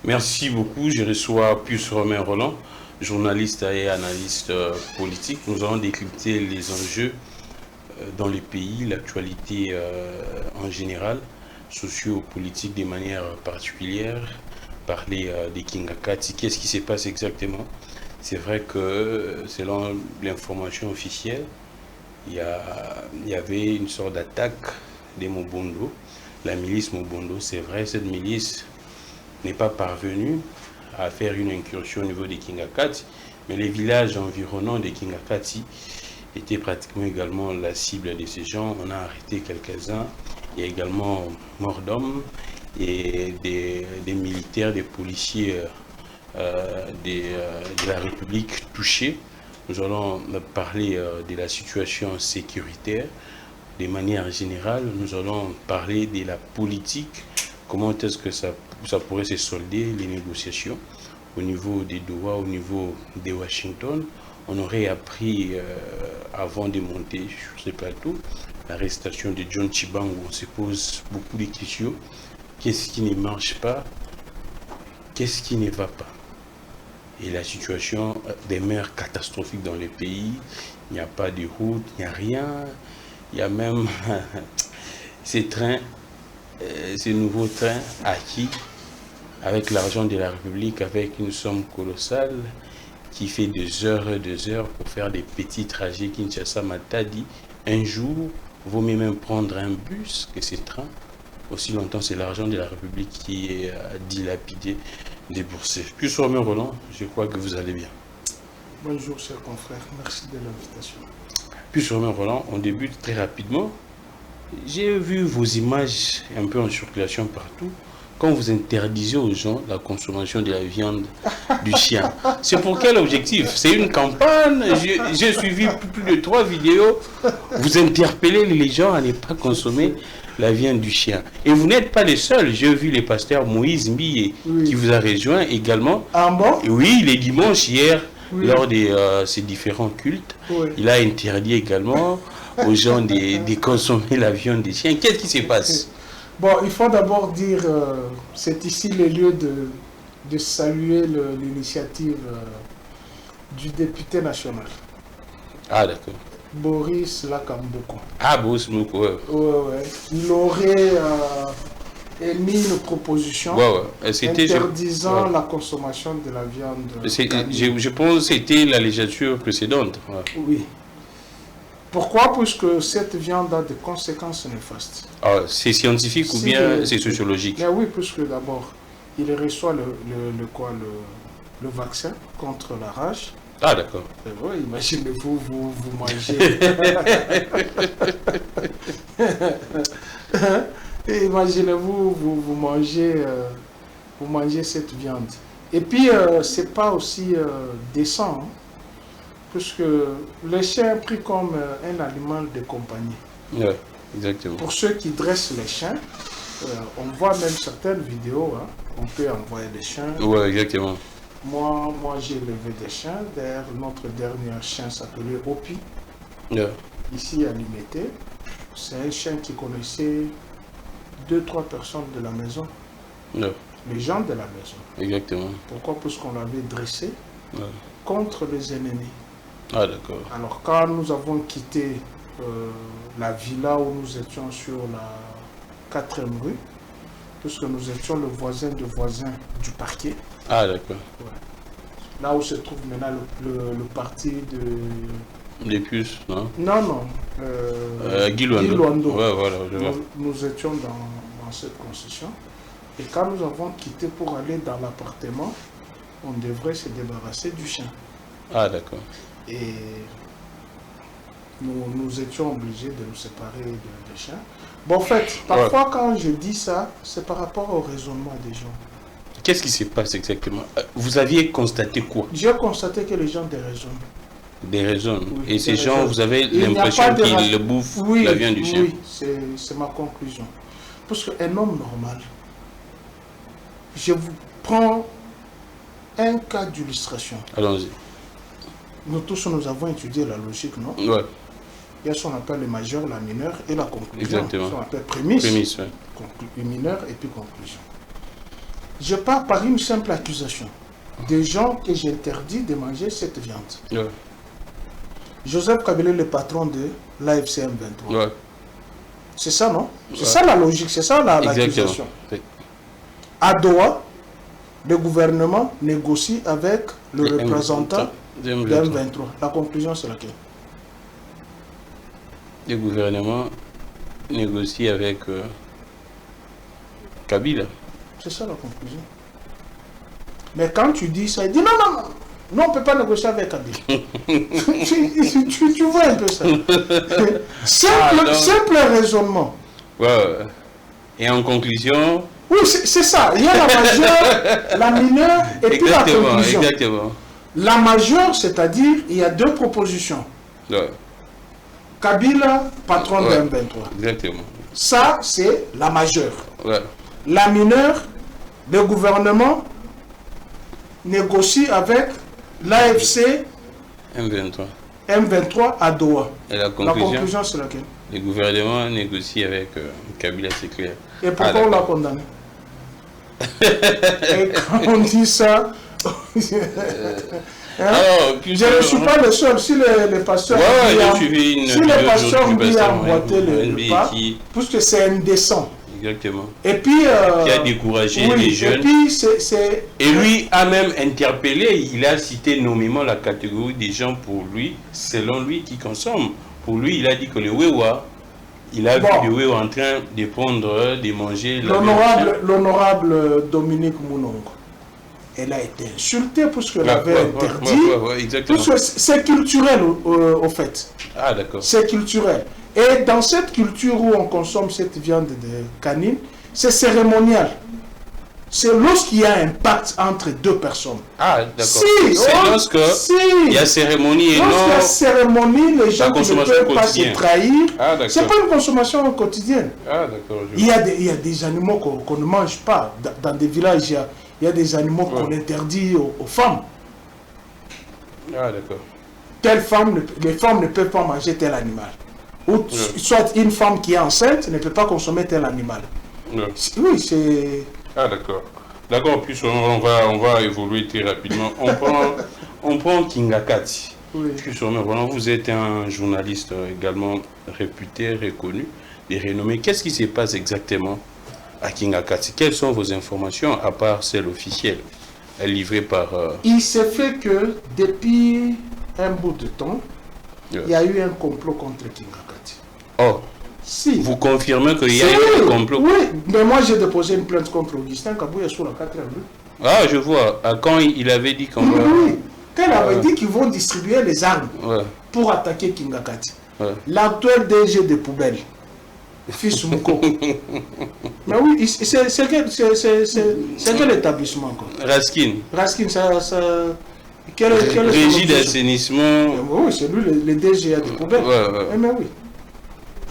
Merci beaucoup. Je reçois Pius Romain Roland, journaliste et analyste politique. Nous allons décrypter les enjeux dans le pays, l'actualité en général, socio-politique de manière particulière, parler des Kingakati. Qu'est-ce qui se passe exactement? C'est vrai que selon l'information officielle, il y avait une sorte d'attaque des Mobondo, la milice Mobondo. C'est vrai, cette milice n'est pas parvenue à faire une incursion au niveau des Kingakati, mais les villages environnants des Kingakati étaient pratiquement également la cible de ces gens. On a arrêté quelques-uns. Il y a également mort d'hommes et des militaires, des policiers de la République touchés. Nous allons parler de la situation sécuritaire de manière générale. Nous allons parler de la politique. Comment est-ce que ça pourrait se solder, les négociations au niveau des Doha, au niveau de Washington. On aurait appris avant de monter sur ce plateau l'arrestation de John Tshibanga, où on se pose beaucoup de questions. Qu'est-ce qui ne marche pas? Qu'est-ce qui ne va pas? Et la situation demeure catastrophique dans le pays. Il n'y a pas de route, il n'y a rien. Il y a même ces trains, ces nouveaux trains acquis avec l'argent de la République, avec une somme colossale qui fait des heures pour faire des petits trajets. Kinshasa-Matadi, un jour, vaut mieux même prendre un bus que ces trains. Aussi longtemps, c'est l'argent de la République qui est dilapidé, déboursé. Puis Romain Roland, je crois que vous allez bien. Bonjour, chers confrères. Merci de l'invitation. Puis Romain Roland, on débute très rapidement. J'ai vu vos images un peu en circulation partout. Quand vous interdisez aux gens la consommation de la viande du chien, c'est pour quel objectif? C'est une campagne? J'ai suivi plus de 3 vidéos. Vous interpellez les gens à ne pas consommer la viande du chien. Et vous n'êtes pas les seuls. J'ai vu le pasteur Moïse Mbiye qui vous a rejoint également. Ah bon? Oui, les dimanches hier, lors de ces différents cultes, il a interdit également aux gens de consommer la viande des chiens. Qu'est-ce qui se passe? Bon, il faut d'abord dire, c'est ici le lieu de saluer l'initiative du député national. Ah, d'accord. Boris Lakamboko. Ah, Boris Lakamboko, ouais. Ouais. Il aurait émis une proposition interdisant la consommation de la viande. Je pense que c'était la législature précédente. Ouais. Oui. Pourquoi? Puisque cette viande a des conséquences néfastes. Ah, c'est scientifique ou bien c'est sociologique? Mais oui, puisque d'abord, il reçoit le vaccin contre la rage. Ah, d'accord. Oui, imaginez-vous, vous mangez. Imaginez-vous, vous mangez cette viande. Et puis, c'est pas aussi décent. Hein, puisque le chien est pris comme un aliment de compagnie. Oui, exactement. Pour ceux qui dressent les chiens, on voit même certaines vidéos, hein, on peut envoyer des chiens. Oui, exactement. Moi j'ai élevé des chiens. D'ailleurs, notre dernier chien s'appelait Opi, ici à Limité. C'est un chien qui connaissait 2-3 personnes de la maison. Les gens de la maison. Exactement. Pourquoi? Parce qu'on l'avait dressé contre les ennemis. Ah, d'accord. Alors, quand nous avons quitté la villa où nous étions sur la 4e rue, puisque nous étions le voisin du parquet. Ah, d'accord. Ouais. Là où se trouve maintenant le parti de... Les puces, non? Non. Guy Luando. Ouais, voilà, je vois. Nous étions dans cette concession. Et quand nous avons quitté pour aller dans l'appartement, on devrait se débarrasser du chien. Ah, d'accord. Et nous étions obligés de nous séparer des chiens. Bon, en fait, parfois quand je dis ça, c'est par rapport au raisonnement des gens. Qu'est-ce qui se passe exactement? Vous aviez constaté quoi? J'ai constaté que les gens déraisonnent. Déraisonnent. Oui, et ces gens, vous avez l'impression qu'ils bouffent la viande du chien? Oui, c'est ma conclusion. Parce qu'un homme normal, je vous prends un cas d'illustration. Allons-y. Nous tous, nous avons étudié la logique, non? Ouais. Il y a ce qu'on appelle le majeur, la mineure et la conclusion. Exactement. Ce qu'on appelle prémisse. Prémisse, ouais. Mineure et puis conclusion. Je pars par une simple accusation. Des gens que j'interdis de manger cette viande. Ouais. Joseph Kabila, le patron de l'AFC M23. Ouais. C'est ça, non? C'est ça la logique, c'est ça l'accusation. À Doha, le gouvernement négocie avec le représentant de M23. La conclusion, c'est laquelle? Le gouvernement négocie avec Kabila. C'est ça la conclusion. Mais quand tu dis ça, il dit non, non, non, non, on ne peut pas négocier avec Kabila. tu vois un peu ça. Simple raisonnement. Ouais. Et en conclusion... Oui, c'est ça. Il y a la majeure, la mineure et puis la conclusion. Exactement. La majeure, c'est-à-dire, il y a deux propositions. Ouais. Kabila, patron de M23. Exactement. Ça, c'est la majeure. Ouais. La mineure, le gouvernement négocie avec l'AFC M23 à Doha. Et la conclusion, c'est laquelle? Le gouvernement négocie avec Kabila, c'est clair. Et pourquoi on l'a condamné? Et quand on dit ça... Alors, je ne suis pas le seul. Si les pasteurs ont emboîté le pas, puisque c'est indécent. Exactement. Et puis... qui a découragé les jeunes. Et puis, et lui a même interpellé, il a cité nommément la catégorie des gens pour lui, selon lui, qui consomment. Pour lui, il a dit que le Wewa, il a vu le Wewa en train de prendre, de manger... L'honorable Dominique Mounongo, elle a été insultée parce qu'elle avait interdit. Parce que c'est culturel, au fait. Ah, d'accord. C'est culturel. Et dans cette culture où on consomme cette viande de canine, c'est cérémonial. C'est lorsqu'il y a un pacte entre deux personnes. Ah, d'accord. C'est lorsque il y a cérémonie et non... Lorsqu'il y a cérémonie, les gens ne peuvent pas se trahir. Ah, c'est pas une consommation quotidienne. Ah, d'accord. Il y a des animaux qu'on ne mange pas. Dans des villages, il y a des animaux qu'on interdit aux femmes. Ah, d'accord. Les femmes ne peuvent pas manger tel animal. Ou soit une femme qui est enceinte ne peut pas consommer tel animal. Oui, c'est... Ah, d'accord. D'accord, puis on va évoluer très rapidement. On prend Kingakati. Oui. Puis vraiment, vous êtes un journaliste également réputé, reconnu, et renommé. Qu'est-ce qui se passe exactement à Kingakati? Quelles sont vos informations, à part celles officielles, livrées par... Il s'est fait que, depuis un bout de temps, il y a eu un complot contre Kingakati. Oh, si. Vous confirmez qu'il y a eu un complot? Oui, mais moi j'ai déposé une plainte contre Augustin Kabouya sur la 4e rue. Ah, je vois. Quand il avait dit qu'on va... Oui, quand il avait dit qu'ils vont distribuer les armes pour attaquer Kingakati. L'actuel DG des poubelles, fils Mouko. Mais oui, c'est quel établissement encore? Raskin. Raskin, ça... Régie d'assainissement. Oui, c'est lui le DG des poubelles. Mais oui.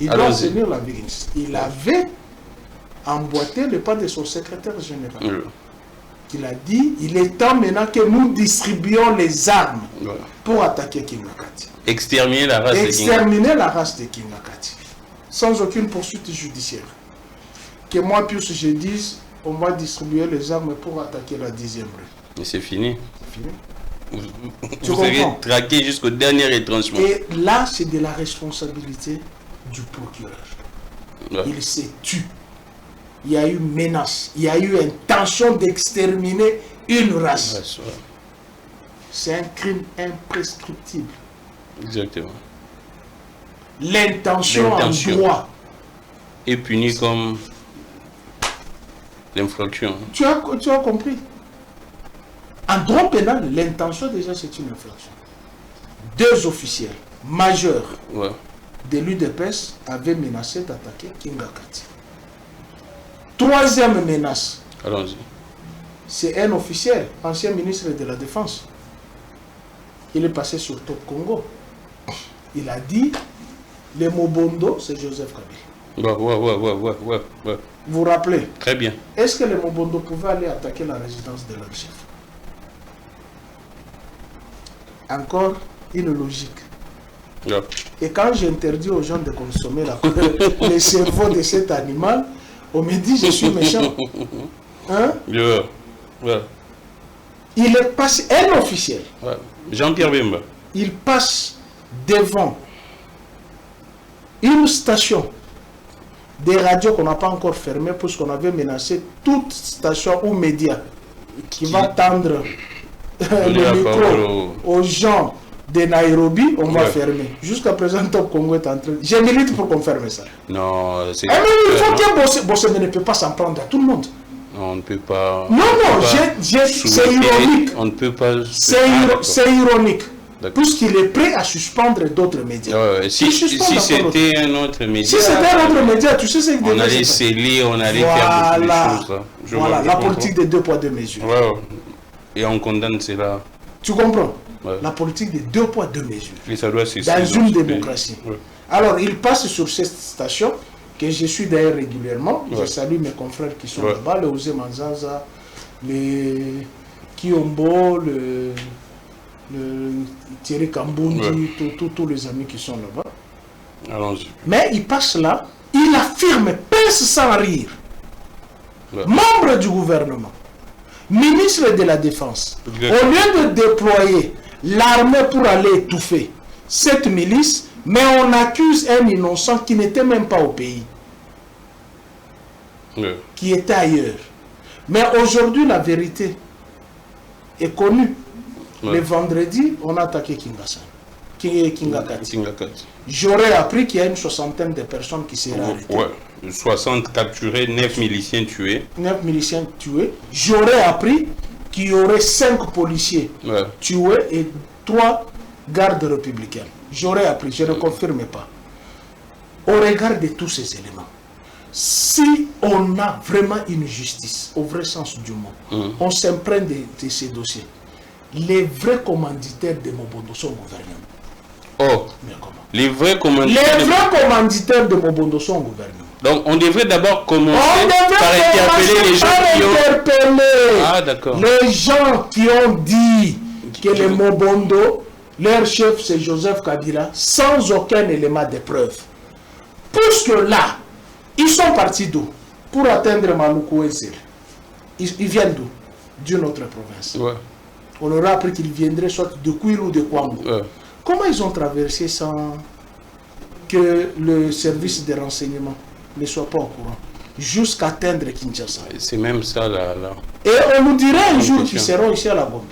Il doit tenir la vérité. Il avait emboîté le pas de son secrétaire général. Il a dit, il est temps maintenant que nous distribuions les armes pour attaquer Kingakati. Exterminer la race de Kingakati. Sans aucune poursuite judiciaire. Que moi, puis je dise, on va distribuer les armes pour attaquer la 10e rue. Mais c'est fini. C'est fini. Vous serez traqué jusqu'au dernier retranchement. Et là, c'est de la responsabilité du procureur. Il s'est tué. Il y a eu menace. Il y a eu intention d'exterminer une race. C'est un crime imprescriptible. Exactement. L'intention en droit est punie comme l'infraction. Tu as compris. En droit pénal, l'intention déjà c'est une infraction. 2 officiels majeurs de l'UDPS avaient menacé d'attaquer Kingakati. 3e menace. Allons-y. C'est un officiel, ancien ministre de la Défense. Il est passé sur Top Congo. Il a dit, le Mobondo, c'est Joseph Kabila. Vous vous rappelez? Très bien. Est-ce que les Mobondo pouvaient aller attaquer la résidence de leur chef? Encore une logique. Et quand j'interdis aux gens de consommer le cerveau de cet animal, on me dit je suis méchant. Hein? Ouais. Il est passé, un officiel. Ouais. Jean-Pierre Bemba. Il passe devant une station des radios qu'on n'a pas encore fermées parce qu'on avait menacé toute station ou média qui va tendre le micro aux gens de Nairobi, on va fermer. Jusqu'à présent, Top Congo est en train... Je milite pour qu'on ferme ça. Non, c'est... Mais il faut que Bosse ne peut pas s'en prendre à tout le monde. Non, on ne peut pas... Non, c'est ironique. On ne peut pas... C'est ironique. Puisqu'il est prêt à suspendre d'autres médias. Si c'était un autre média... Si c'était un autre média, tu sais ce qu'il on allait sceller, on allait faire beaucoup de choses. Voilà, la politique des 2 poids 2 mesures. Et on condamne cela. Tu comprends? La politique des 2 poids 2 mesures. Et ça doit cesser dans une démocratie. Alors, il passe sur cette station que je suis d'ailleurs régulièrement. Je salue mes confrères qui sont là-bas, le Ose Manzaza, le Kiombo, le Thierry Kambundi, tous les amis qui sont là-bas. Mais il passe là, il affirme, pince sans rire, membre du gouvernement, ministre de la Défense, au lieu de déployer l'armée pour aller étouffer cette milice, mais on accuse un innocent qui n'était même pas au pays, qui était ailleurs. Mais aujourd'hui, la vérité est connue. Le vendredi, on a attaqué Kingakati. J'aurais appris qu'il y a une 60aine de personnes qui seraient arrêtées. 60 capturés, 9 miliciens tués. 9 miliciens tués. J'aurais appris qu'il y aurait 5 policiers tués et 3 gardes républicains. J'aurais appris, je ne confirme pas. Au regard de tous ces éléments, si on a vraiment une justice, au vrai sens du mot, on s'imprègne de ces dossiers. Les vrais commanditaires de Mobondo sont au gouvernement. Oh, mais comment? Les vrais commanditaires de Mobondo sont au gouvernement. Donc on devrait d'abord commencer par interpeller les gens les gens qui ont dit que les Mobondo, leur chef c'est Joseph Kabila, sans aucun élément de preuve. Puisque là, ils sont partis d'où? Pour atteindre Maluku et Sel. Ils viennent d'où? D'une autre province. On aura appris qu'ils viendraient soit de Kouil ou de Kwango. Comment ils ont traversé sans que le service de renseignement ne soit pas au courant, jusqu'à atteindre Kinshasa? C'est même ça là. Et on nous dirait un jour qu'ils seront ici à la bombe.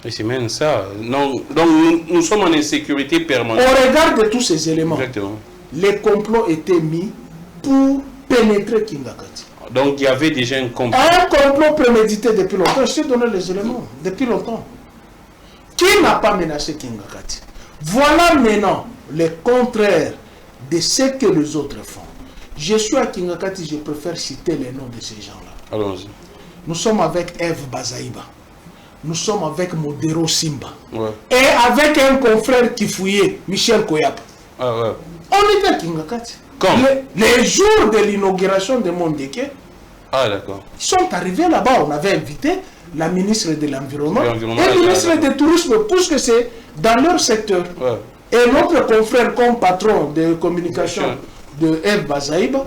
Et c'est même ça. Non, donc nous sommes en insécurité permanente. Au regard de tous ces éléments, les complots étaient mis pour pénétrer Kingakati. Donc il y avait déjà un complot. Un complot prémédité depuis longtemps. Je t'ai donné les éléments. Depuis longtemps. Qui n'a pas menacé Kingakati? Voilà maintenant le contraire de ce que les autres font. Je suis à Kingakati, je préfère citer les noms de ces gens-là. Allons-y. Nous sommes avec Eve Bazaïba. Nous sommes avec Modero Simba. Et avec un confrère qui fouillait, Michel Koyap. On était à Kingakati. Les jours de l'inauguration de Mondeke, d'accord. Ils sont arrivés là-bas. On avait invité la ministre de l'Environnement et le ministre du Tourisme, puisque c'est dans leur secteur. Et notre confrère comme patron de communication de Eve Bazaïba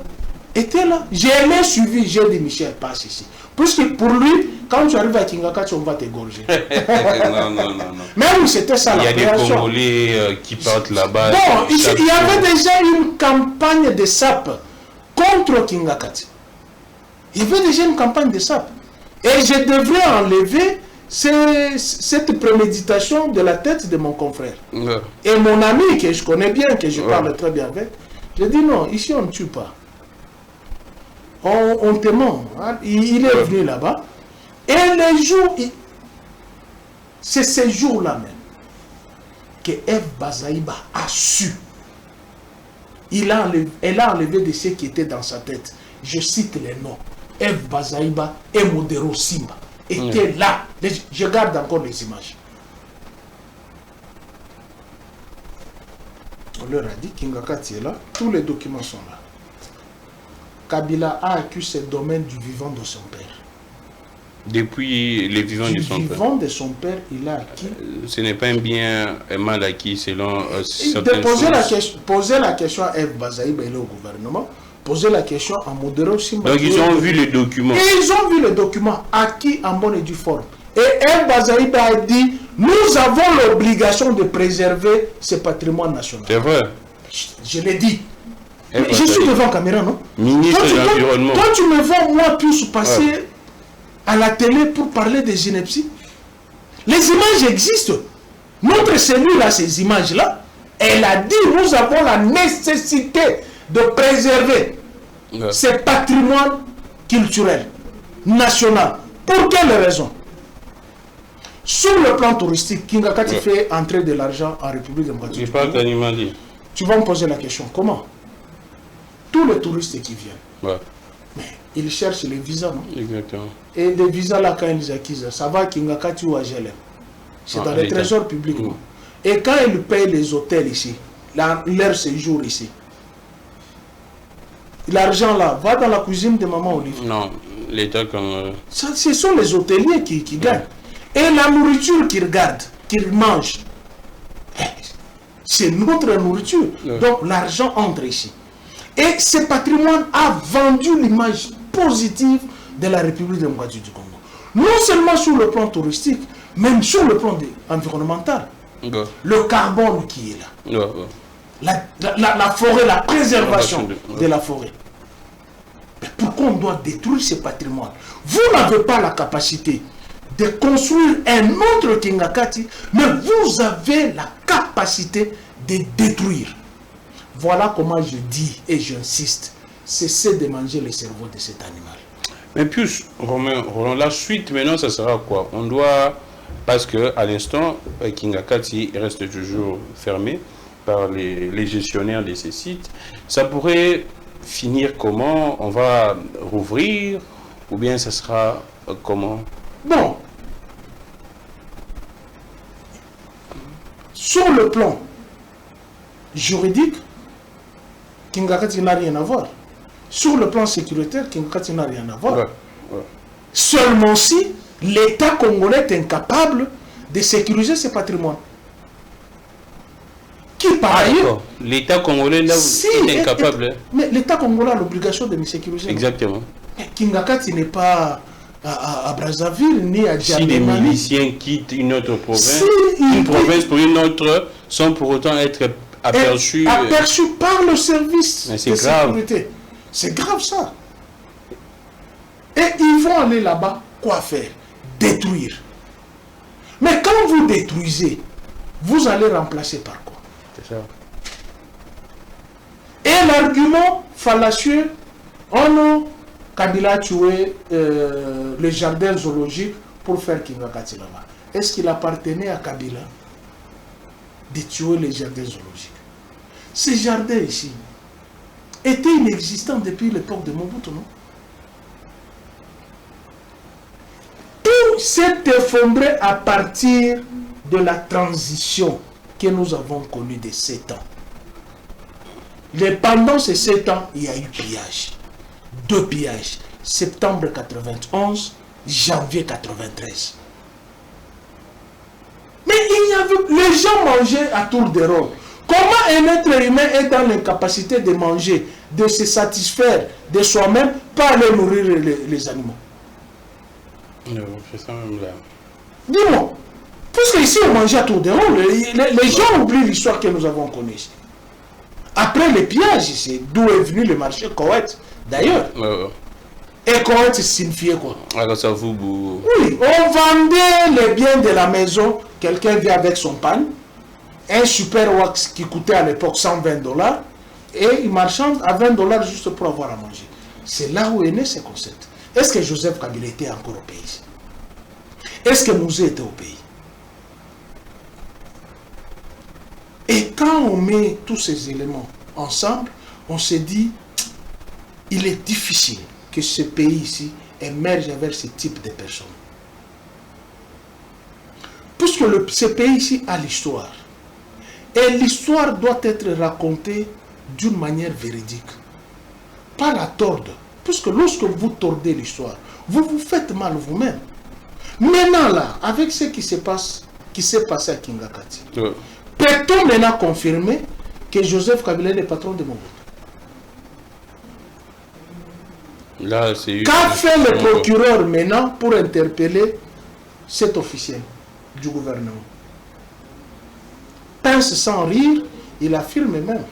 était là. Je l'ai suivi, j'ai dit Michel, passe ici. Puisque pour lui, quand tu arrives à Kingakati, on va t'égorger. non. Mais oui, c'était ça la création. Il y a des Congolais qui partent là-bas. Bon, il y avait déjà une campagne de SAP contre Kingakati. Il y avait déjà une campagne de SAP. Et je devrais enlever cette préméditation de la tête de mon confrère. Et mon ami, que je connais bien, que je parle très bien avec, je dis non, ici on ne tue pas. On te ment. Il est venu là-bas. Et les jours, c'est ces jours-là même que Eve Bazaïba a su. Elle a enlevé de ce qui était dans sa tête. Je cite les noms. Eve Bazaïba et Modero Simba étaient là. Je garde encore les images. On leur a dit Kingakati est là. Tous les documents sont là. Kabila a acquis ce domaine du vivant de son père. Depuis les vivants de son père. Du vivant de son père, il a acquis. Ce n'est pas un bien mal acquis selon certaines sources. Poser la question à Eve Bazaïba, il est au gouvernement. poser la question à modéré aussi. Donc ils ont vu les documents. Et ils ont vu les documents acquis en bonne et due forme. Et El Bazaïba a dit, nous avons l'obligation de préserver ce patrimoine national. C'est vrai. Je l'ai dit. Mais je suis devant la caméra, non? Ministre de l'Environnement. Toi, tu me vois, moi, tous passer à la télé pour parler des inepties. Les images existent. Notre cellule a ces images-là. Elle a dit, nous avons la nécessité de préserver ce patrimoine culturel national. Pour quelle raison? Sur le plan touristique, Kingakati fait entrer de l'argent en République démocratique du Congo. Tu vas me poser la question, comment? Tous les touristes qui viennent, mais ils cherchent les visas, non? Exactement. Et les visas là, quand ils acquisent, ça va à Kingakati ou à GLM. C'est dans les trésors publics. Et quand ils payent les hôtels ici, leur séjour ici, l'argent là va dans la cuisine de maman Olive. Non, l'État comme... Ce sont les hôteliers qui gagnent. Et la nourriture qu'ils regardent, qu'ils mangent, c'est notre nourriture. Donc l'argent entre ici. Et ce patrimoine a vendu l'image positive de la République démocratique du Congo. Non seulement sur le plan touristique, même sur le plan environnemental. Le carbone qui est là. La forêt, la préservation de la forêt. Mais pourquoi on doit détruire ce patrimoine? Vous n'avez pas la capacité de construire un autre Kingakati, mais vous avez la capacité de détruire. Voilà comment je dis et j'insiste, cessez de manger le cerveau de cet animal. Mais puis, Roland, la suite maintenant, ça sera quoi? On doit, parce qu'à l'instant, Kingakati reste toujours fermé par les gestionnaires de ces sites. Ça pourrait finir comment? On va rouvrir ou bien ça sera comment? Bon. Sur le plan juridique, Kingakati n'a rien à voir. Sur le plan sécuritaire, Kingakati n'a rien à voir. Seulement si l'État congolais est incapable de sécuriser ses patrimoines. Qui par ailleurs... L'État congolais là, est incapable. Mais l'État congolais a l'obligation de me sécuriser. Exactement. Mais Kingakati n'est pas à Brazzaville ni à Djamena. Si les miliciens quittent une autre province, une province pour une autre, sans pour autant être aperçus par le service de sécurité. C'est grave ça. Et ils vont aller là-bas, quoi faire? Détruire. Mais quand vous détruisez, vous allez remplacer par quoi? C'est ça. Et l'argument fallacieux, on a Kabila tué le jardin zoologique pour faire Kingakati là-bas. Est-ce qu'il appartenait à Kabila de tuer les jardins zoologiques? Ces jardins ici étaient inexistants depuis l'époque de Mobutu, non? Tout s'est effondré à partir de la transition que nous avons connue de 7 ans. Pendant ces 7 ans, il y a eu pillage. 2 pillages. Septembre 91, janvier 93. Mais les gens mangeaient à tour de rôle. Comment un être humain est dans l'incapacité de manger, de se satisfaire de soi-même, pas aller nourrir les animaux? Non, c'est ça même là. Dis-moi, puisque ici on mangeait à tour de rôle, les gens oublient l'histoire que nous avons connue ici. Après les pillages, c'est d'où est venu le marché Koweït, d'ailleurs. Et Koweït signifiait quoi? Alors ça vous... Oui, on vendait les biens de la maison, quelqu'un vient avec son pan, un super wax qui coûtait à l'époque $120, et il marchande à $20 juste pour avoir à manger. C'est là où est né ce concept. Est-ce que Joseph Kabila était encore au pays? Est-ce que Mouzé était au pays? Et quand on met tous ces éléments ensemble, on se dit, il est difficile que ce pays ici émerge vers ce type de personnes. Puisque ce pays ici a l'histoire. Et l'histoire doit être racontée d'une manière véridique. Pas la tordre. Puisque lorsque vous tordez l'histoire, vous vous faites mal vous-même. Maintenant là, avec ce qui s'est passé à Kingakati, peut-on maintenant confirmer que Joseph Kabila est le patron de Mobutu? Qu'a fait le procureur maintenant pour interpeller cet officiel du gouvernement? Pince sans rire, il affirme même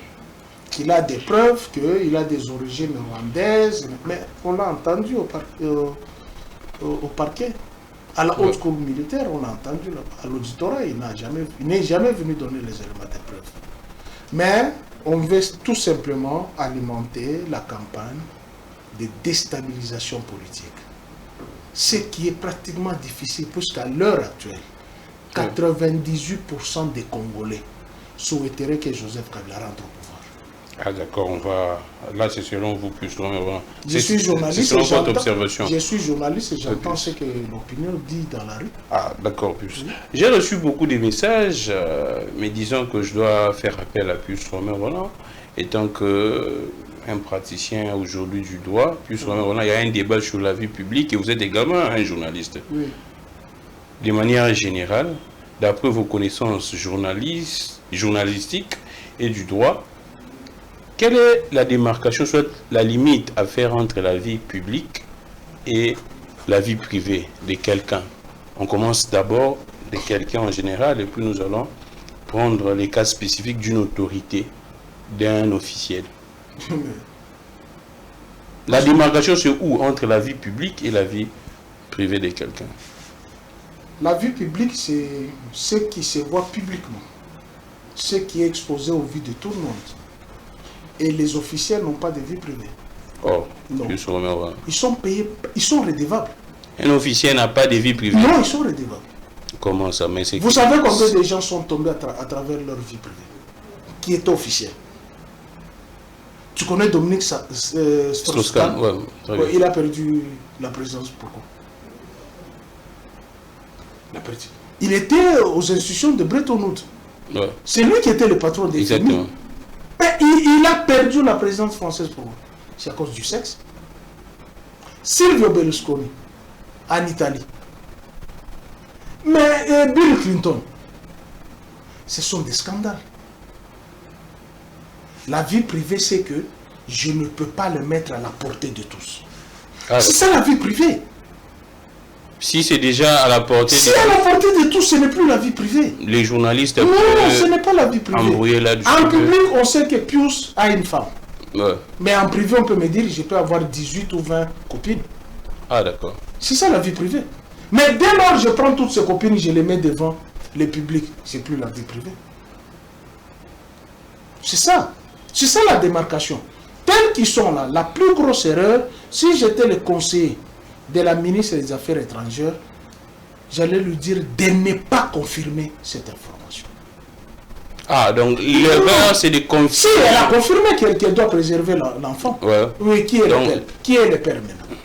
qu'il a des preuves, qu'il a des origines rwandaises, mais on l'a entendu au parquet. À la haute cour militaire, on l'a entendu à l'auditorat, il n'est jamais venu donner les éléments de preuve. Mais on veut tout simplement alimenter la campagne de déstabilisation politique. Ce qui est pratiquement difficile, puisqu'à l'heure actuelle, 98% des Congolais souhaiteraient que Joseph Kabila rentre au pouvoir. Ah d'accord, on va... Là, c'est selon vous plus loin. Je suis journaliste. C'est selon votre observation. Je suis journaliste et j'entends ce que l'opinion dit dans la rue. Ah d'accord, Pius. J'ai reçu beaucoup de messages, mais disons que je dois faire appel à Pius Romain-Roland, étant que un praticien aujourd'hui du droit. Pius Romain-Roland, il y a un débat sur la vie publique et vous êtes également un journaliste. Oui. De manière générale, d'après vos connaissances journalistiques et du droit, quelle est la démarcation, soit la limite à faire entre la vie publique et la vie privée de quelqu'un? On commence d'abord de quelqu'un en général et puis nous allons prendre les cas spécifiques d'une autorité, d'un officiel. La démarcation, c'est où entre la vie publique et la vie privée de quelqu'un? La vie publique, c'est ce qui se voit publiquement, ce qui est exposé aux vues de tout le monde. Et les officiels n'ont pas de vie privée. Oh, non. Ils sont payés, ils sont redevables. Un officiel n'a pas de vie privée? Non, ils sont redevables. Comment ça? Mais vous savez combien de gens sont tombés à travers leur vie privée, qui étaient officiels? Tu connais Dominique Strauss-Kahn? Ouais, il a perdu la présidence. Pourquoi? Il était aux institutions de Bretton Woods. Ouais. C'est lui qui était le patron des FMI. Mais il a perdu la présidence française. Pourquoi? C'est à cause du sexe. Silvio Berlusconi, en Italie. Mais Bill Clinton, ce sont des scandales. La vie privée, c'est que je ne peux pas le mettre à la portée de tous. Ah, c'est ça la vie privée. Si c'est déjà à la portée de tous. Si à la portée de tous, ce n'est plus la vie privée. Les journalistes... Non, ce n'est pas la vie privée. En public, on sait que Pius a une femme. Ouais. Mais en privé, on peut me dire, je peux avoir 18 ou 20 copines. Ah, d'accord. C'est ça la vie privée. Mais dès lors que je prends toutes ces copines, je les mets devant le public, c'est plus la vie privée. C'est ça. C'est ça la démarcation. Tels qu'ils sont là, la plus grosse erreur, si j'étais le conseiller de la ministre des Affaires étrangères, j'allais lui dire de ne pas confirmer cette information. Ah, donc l'erreur, c'est de confirmer. Si elle a confirmé qu'elle doit préserver l'enfant. Ouais. Oui, qui est le père? Qui est le père maintenant?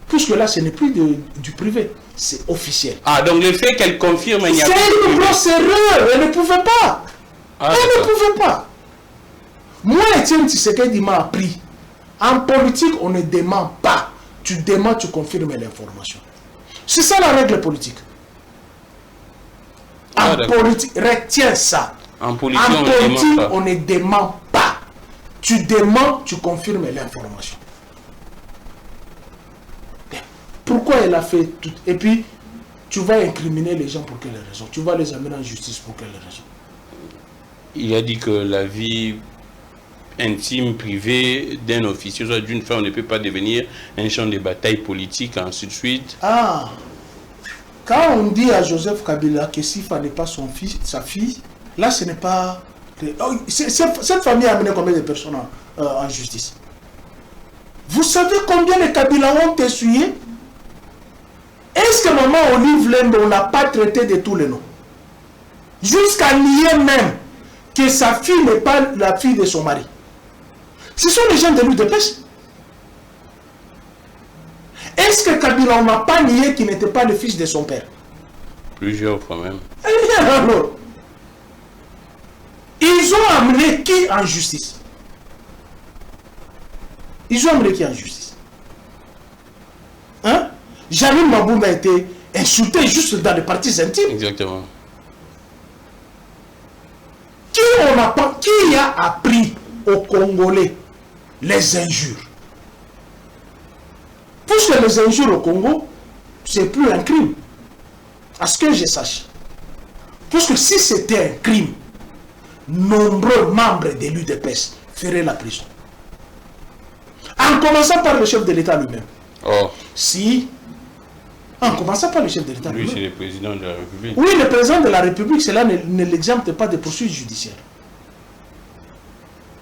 Puisque là, ce n'est plus du privé, c'est officiel. Ah, donc le fait qu'elle confirme, il n'y a pas. C'est une grosse erreur, elle ne pouvait pas. Ah, elle ne pouvait pas. Moi, Etienne Tshisekedi m'a appris. En politique, on ne dément pas. Tu déments, tu confirmes l'information. C'est ça la règle politique. En politique, retiens ça. En politique, on ne dément pas. Tu déments, tu confirmes l'information. Pourquoi elle a fait tout? Et puis, tu vas incriminer les gens pour quelle raison? Tu vas les amener en justice pour quelle raison? Il a dit que la vie intime, privée d'un officier, soit d'une femme, ne peut pas devenir un champ de bataille politique, ainsi de suite. Ah, quand on dit à Joseph Kabila que Sifa n'est pas son fils, sa fille, là ce n'est pas... Cette famille a amené combien de personnes en justice? Vous savez combien de Kabila ont essuyé? Est-ce que maman Olive Lembe, on n'a pas traité de tous les noms? Jusqu'à nier même que sa fille n'est pas la fille de son mari. Ce sont les gens de l'UDPS. Est-ce que Kabila, on n'a pas nié qu'il n'était pas le fils de son père? Plusieurs fois même. Alors, ils ont amené qui en justice? Ils ont amené qui en justice? Hein? Jamil Maboum a été insulté juste dans les parties intimes. Exactement. Qui a appris aux Congolais les injures? Puisque les injures au Congo, c'est plus un crime. À ce que je sache. Puisque si c'était un crime, nombreux membres de l'UDPS feraient la prison. En commençant par le chef de l'État lui-même. Oh. Si, en commençant par le chef de l'État lui, lui-même. c'est le président de la République. Oui, le président de la République, cela ne l'exempte pas de poursuites judiciaires.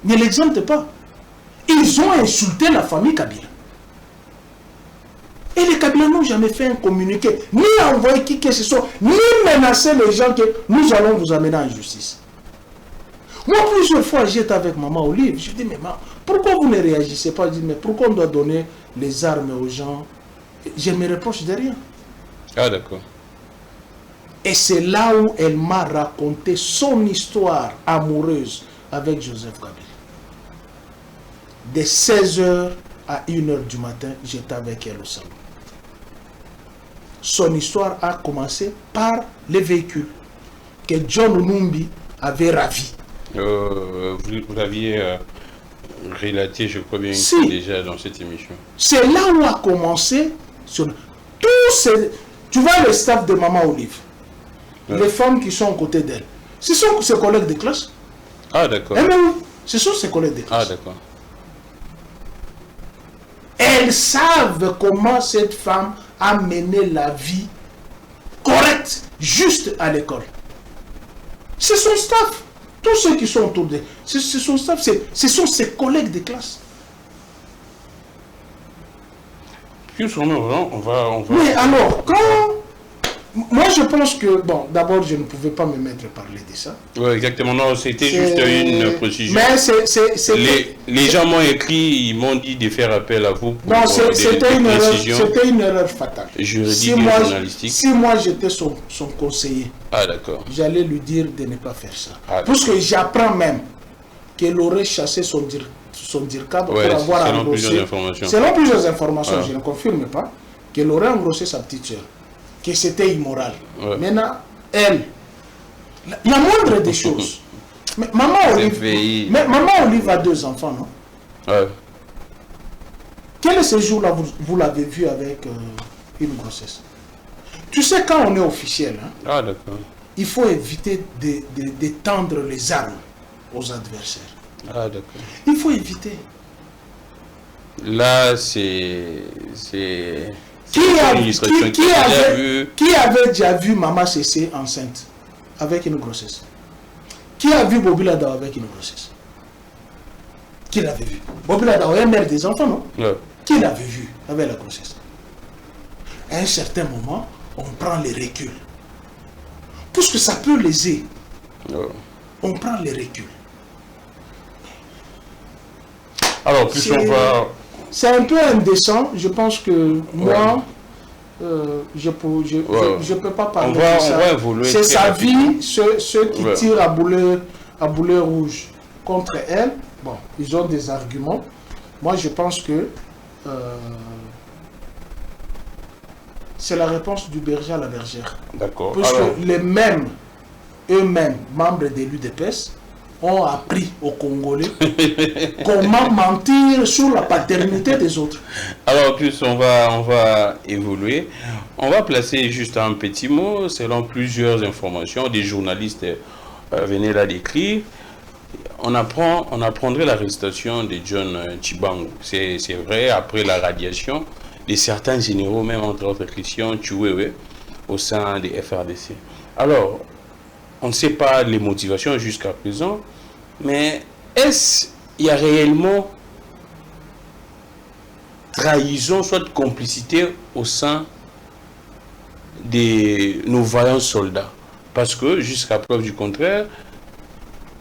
Ne l'exempte pas. Ils ont insulté la famille Kabila. Et les Kabila n'ont jamais fait un communiqué, ni envoyé qui que ce soit, ni menacé les gens que nous allons vous amener en justice. Moi, plusieurs fois, j'étais avec maman Olive. Je dis, mais maman, pourquoi vous ne réagissez pas? Je dis, mais pourquoi on doit donner les armes aux gens? Je me reproche de rien. Ah, d'accord. Et c'est là où elle m'a raconté son histoire amoureuse avec Joseph Kabila. De 16h à 1h du matin, j'étais avec elle au salon. Son histoire a commencé par les véhicules que John Numbi avait ravis. Vous l'aviez relaté, je crois bien, déjà dans cette émission. C'est là où a commencé tous ces... Tu vois le staff de Maman Olive, les femmes qui sont à côté d'elle, ce sont ses collègues de classe. Ah, d'accord. Ce sont ses collègues de classe. Ah, d'accord. Elles savent comment cette femme a mené la vie correcte, juste à l'école. C'est son staff. Tous ceux qui sont autour d'elle, c'est son staff, ce sont ses collègues de classe. On va... Mais alors, quand... Moi, je pense que... Bon, d'abord, je ne pouvais pas me mettre à parler de ça. Oui, exactement. Non, c'était juste une précision. Mais les gens m'ont écrit, ils m'ont dit de faire appel à vous pour non, c'était une erreur fatale. Juridique et journalistique. Si moi, j'étais son conseiller, ah, d'accord, j'allais lui dire de ne pas faire ça. Ah, parce que j'apprends même qu'elle aurait chassé son dirkab pour avoir engrossé... Selon plusieurs informations, je ne confirme pas, qu'elle aurait engrossé sa petite soeur. Que c'était immoral. Ouais. Maintenant, elle, la moindre des choses. Mais maman Olive a 2 enfants, non? Ouais. Quel est ce jour-là, vous l'avez vu avec une grossesse? Tu sais, quand on est officiel, hein, ah, d'accord, il faut éviter de tendre les armes aux adversaires. Ah, d'accord. Il faut éviter. Là, c'est... Qui avait déjà vu Maman Cessé enceinte avec une grossesse? Qui a vu Bobby Ladao avec une grossesse? Qui l'avait vu? Bobby Ladao est mère des enfants, non? Ouais. Qui l'avait vu avec la grossesse? À un certain moment, on prend les reculs. Puisque ça peut léser. Ouais. On prend les reculs. Alors, plus on va... C'est un peu indécent. Je pense que moi, je peux pas parler de ça. C'est sa vie, ceux qui tirent à boulet rouge contre elle. Bon, ils ont des arguments. Moi, je pense que c'est la réponse du berger à la bergère. D'accord. Parce que eux-mêmes, membres de l'UDPS, ont appris aux Congolais comment mentir sur la paternité des autres. Alors, plus on va évoluer. On va placer juste un petit mot. Selon plusieurs informations, des journalistes venaient là d'écrire. On apprendrait l'arrestation de John Tshibangou. C'est vrai, après la radiation de certains généraux, même entre autres Christian Tchouéwe, au sein des FRDC. Alors, on ne sait pas les motivations jusqu'à présent, mais est-ce qu'il y a réellement trahison, soit complicité au sein de nos vaillants soldats? Parce que, jusqu'à preuve du contraire,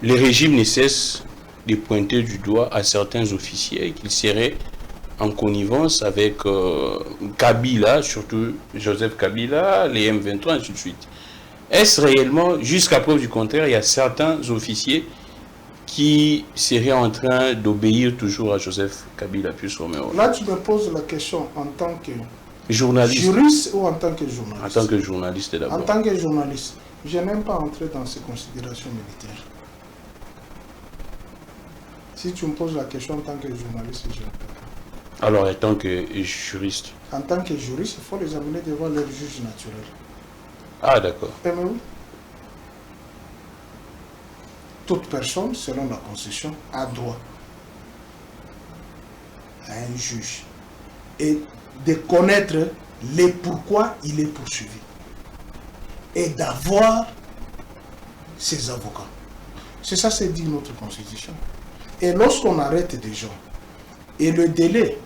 les régimes ne cessent de pointer du doigt à certains officiers qu'ils seraient en connivence avec Kabila, surtout Joseph Kabila, les M23, ainsi de suite. Est-ce réellement, jusqu'à preuve du contraire, il y a certains officiers qui seraient en train d'obéir toujours à Joseph Kabila plus Roméo? Là, tu me poses la question en tant que journaliste, juriste ou en tant que journaliste? En tant que journaliste d'abord. En tant que journaliste, je n'aime pas entrer dans ces considérations militaires. Si tu me poses la question en tant que journaliste, je ne peux pas. Alors, en tant que juriste? en tant que juriste, il faut les amener devant leur juge naturel. Ah, d'accord. Mais oui. Toute personne, selon la Constitution, a droit à un juge et de connaître les pourquoi il est poursuivi et d'avoir ses avocats. C'est ça, c'est dit notre Constitution. Et lorsqu'on arrête des gens, et le délai,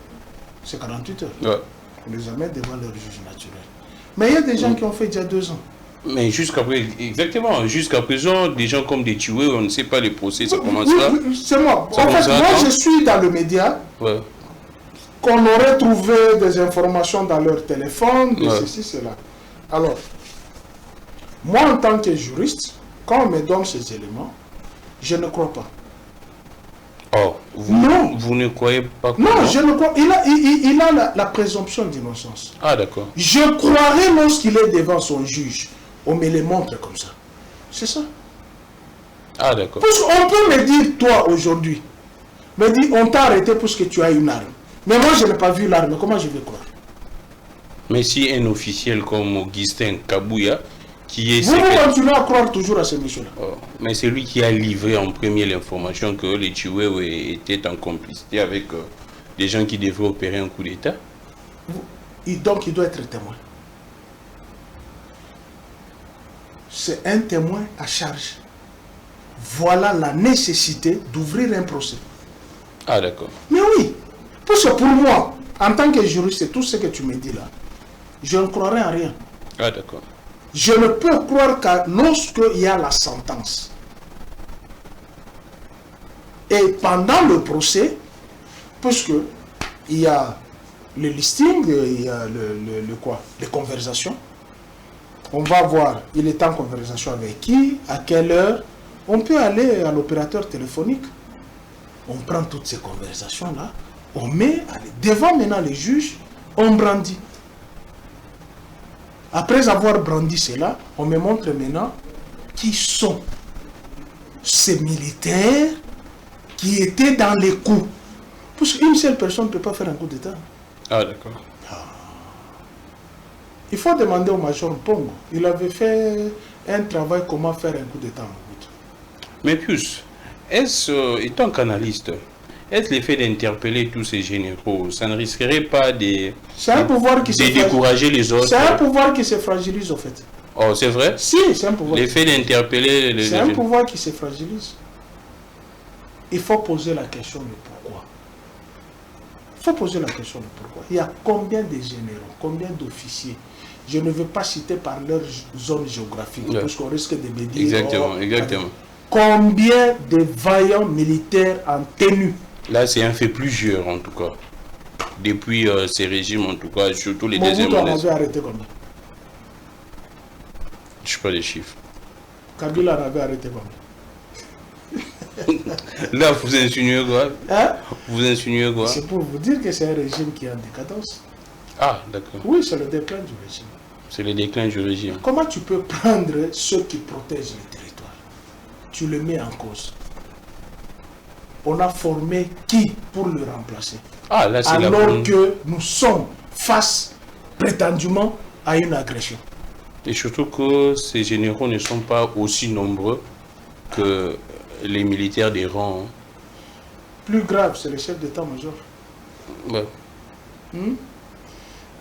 c'est 48 heures, ouais. On les amène devant leur juge naturel. Mais il y a des gens qui ont fait déjà 2 ans. Mais jusqu'à présent, exactement, jusqu'à présent, des gens comme des tués, on ne sait pas les procès, ça commence là. Oui, c'est moi. En fait, moi, je suis dans le média, ouais. Qu'on aurait trouvé des informations dans leur téléphone, de ceci, cela. Alors, moi, en tant que juriste, quand on me donne ces éléments, je ne crois pas. Oh, vous ne croyez pas? Non, je ne crois. Il a la présomption d'innocence. Ah, d'accord. Je croirais lorsqu'il est devant son juge. On me les montre comme ça. C'est ça. Ah, d'accord. Parce qu'on peut me dire, toi, aujourd'hui, me dire, on t'a arrêté parce que tu as une arme. Mais moi, je n'ai pas vu l'arme. Comment je vais croire? Mais si un officiel comme Augustin Kabouya, qui est... Vous continuez à croire toujours à ce monsieur-là. Oh, mais c'est lui qui a livré en premier l'information que les tués étaient en complicité avec des gens qui devraient opérer un coup d'État. Donc, il doit être témoin. C'est un témoin à charge. Voilà la nécessité d'ouvrir un procès. Ah, d'accord. Mais oui, parce que pour moi, en tant que juriste, tout ce que tu me dis là, je ne croirais en rien. Ah, d'accord. Je ne peux croire qu'à lorsqu'il y a la sentence. Et pendant le procès, puisque il y a le listing, il y a les conversations. On va voir, il est en conversation avec qui, à quelle heure. On peut aller à l'opérateur téléphonique. On prend toutes ces conversations-là, on met devant maintenant les juges, on brandit. Après avoir brandi cela, on me montre maintenant qui sont ces militaires qui étaient dans les coups. Parce qu'une seule personne ne peut pas faire un coup d'État. Ah, d'accord. Il faut demander au major Pongo. Il avait fait un travail comment faire un coup d'État en route. Mais plus, étant qu'analyste, est-ce l'effet d'interpeller tous ces généraux, ça ne risquerait pas de décourager les autres? C'est un pouvoir qui se fragilise, au fait. Oh, c'est vrai? Si, c'est un pouvoir. L'effet d'interpeller les C'est un pouvoir qui se fragilise. Il faut poser la question de pourquoi. Il faut poser la question de pourquoi. Il y a combien de généraux, combien d'officiers? Je ne veux pas citer par leur zone géographique, parce qu'on risque de me dire... Exactement, exactement. Combien de vaillants militaires en tenue? Là, c'est un fait plusieurs, en tout cas. Depuis ces régimes, en tout cas, surtout les deuxièmes... Mobutu en avait arrêté combien? Je ne sais pas les chiffres. Kabila en avait arrêté combien? Là, vous insinuez quoi? Hein? Vous insinuez quoi? C'est pour vous dire que c'est un régime qui est en décadence. Ah, d'accord. Oui, c'est le déclin du régime. C'est le déclin du régime. Comment tu peux prendre ceux qui protègent le territoire? Tu le mets en cause. On a formé qui pour le remplacer? Ah, là, c'est alors que nous sommes face prétendument à une agression. Et surtout que ces généraux ne sont pas aussi nombreux que les militaires des rangs. Plus grave, c'est le chef d'état-major. Ouais.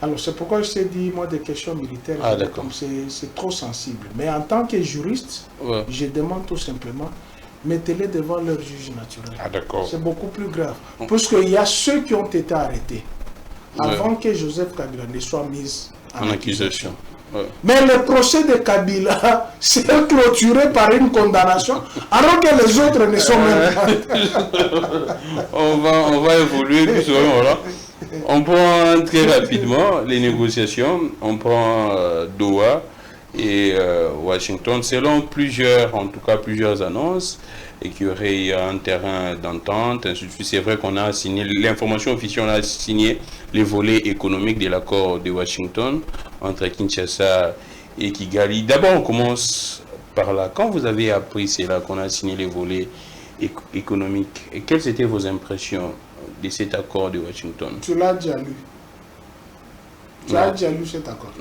Alors, c'est pourquoi je t'ai dit, moi, des questions militaires, c'est trop sensible. Mais en tant que juriste, je demande tout simplement, mettez-les devant leur juge naturel. Ah, d'accord. C'est beaucoup plus grave. Parce qu'il y a ceux qui ont été arrêtés avant que Joseph Kabila ne soit mis en accusation. Ouais. Mais le procès de Kabila s'est clôturé par une condamnation, alors que les autres ne sont même pas. on va évoluer plus souvent, voilà. On prend très rapidement les négociations, on prend Doha et Washington, selon plusieurs annonces, et qu'il y aurait un terrain d'entente, ainsi de suite. C'est vrai qu'on a signé, l'information officielle, on a signé les volets économiques de l'accord de Washington entre Kinshasa et Kigali. D'abord, on commence par là. Quand vous avez appris cela, qu'on a signé les volets économiques, et quelles étaient vos impressions de cet accord de Washington? Tu l'as déjà lu. Tu as déjà lu cet accord?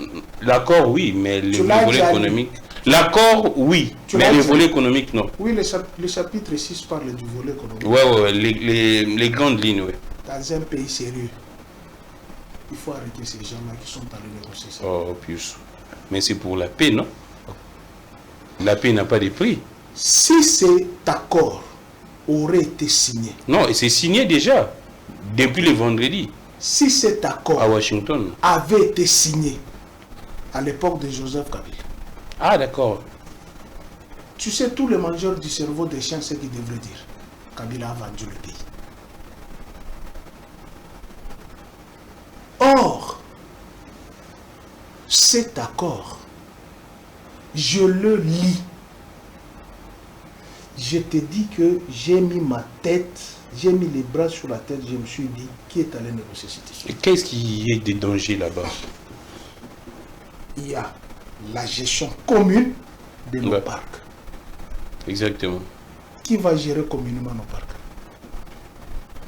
L'accord, oui, mais le volet économique... L'accord, oui, mais le volet économique, non. Oui, le chapitre 6 parle du volet économique. Oui, les grandes lignes, oui. Dans un pays sérieux, il faut arrêter ces gens-là qui sont allés négocier ça. Oh, plus. Mais c'est pour la paix, non? La paix n'a pas de prix. Si cet accord aurait été signé... Non, c'est signé déjà, depuis le vendredi. Si cet accord à Washington avait été signé à l'époque de Joseph Kabila. Ah, d'accord. Tu sais, tous les mangeurs du cerveau des chiens, ce qu'ils devraient dire. Kabila a vendu le pays. Or, cet accord, je le lis. Je te dis que j'ai mis ma tête, j'ai mis les bras sur la tête, je me suis dit, qui est allé négocier cette histoire? Et qu'est-ce qui est des dangers là-bas? Il y a la gestion commune de nos parcs. Exactement. Qui va gérer communément nos parcs?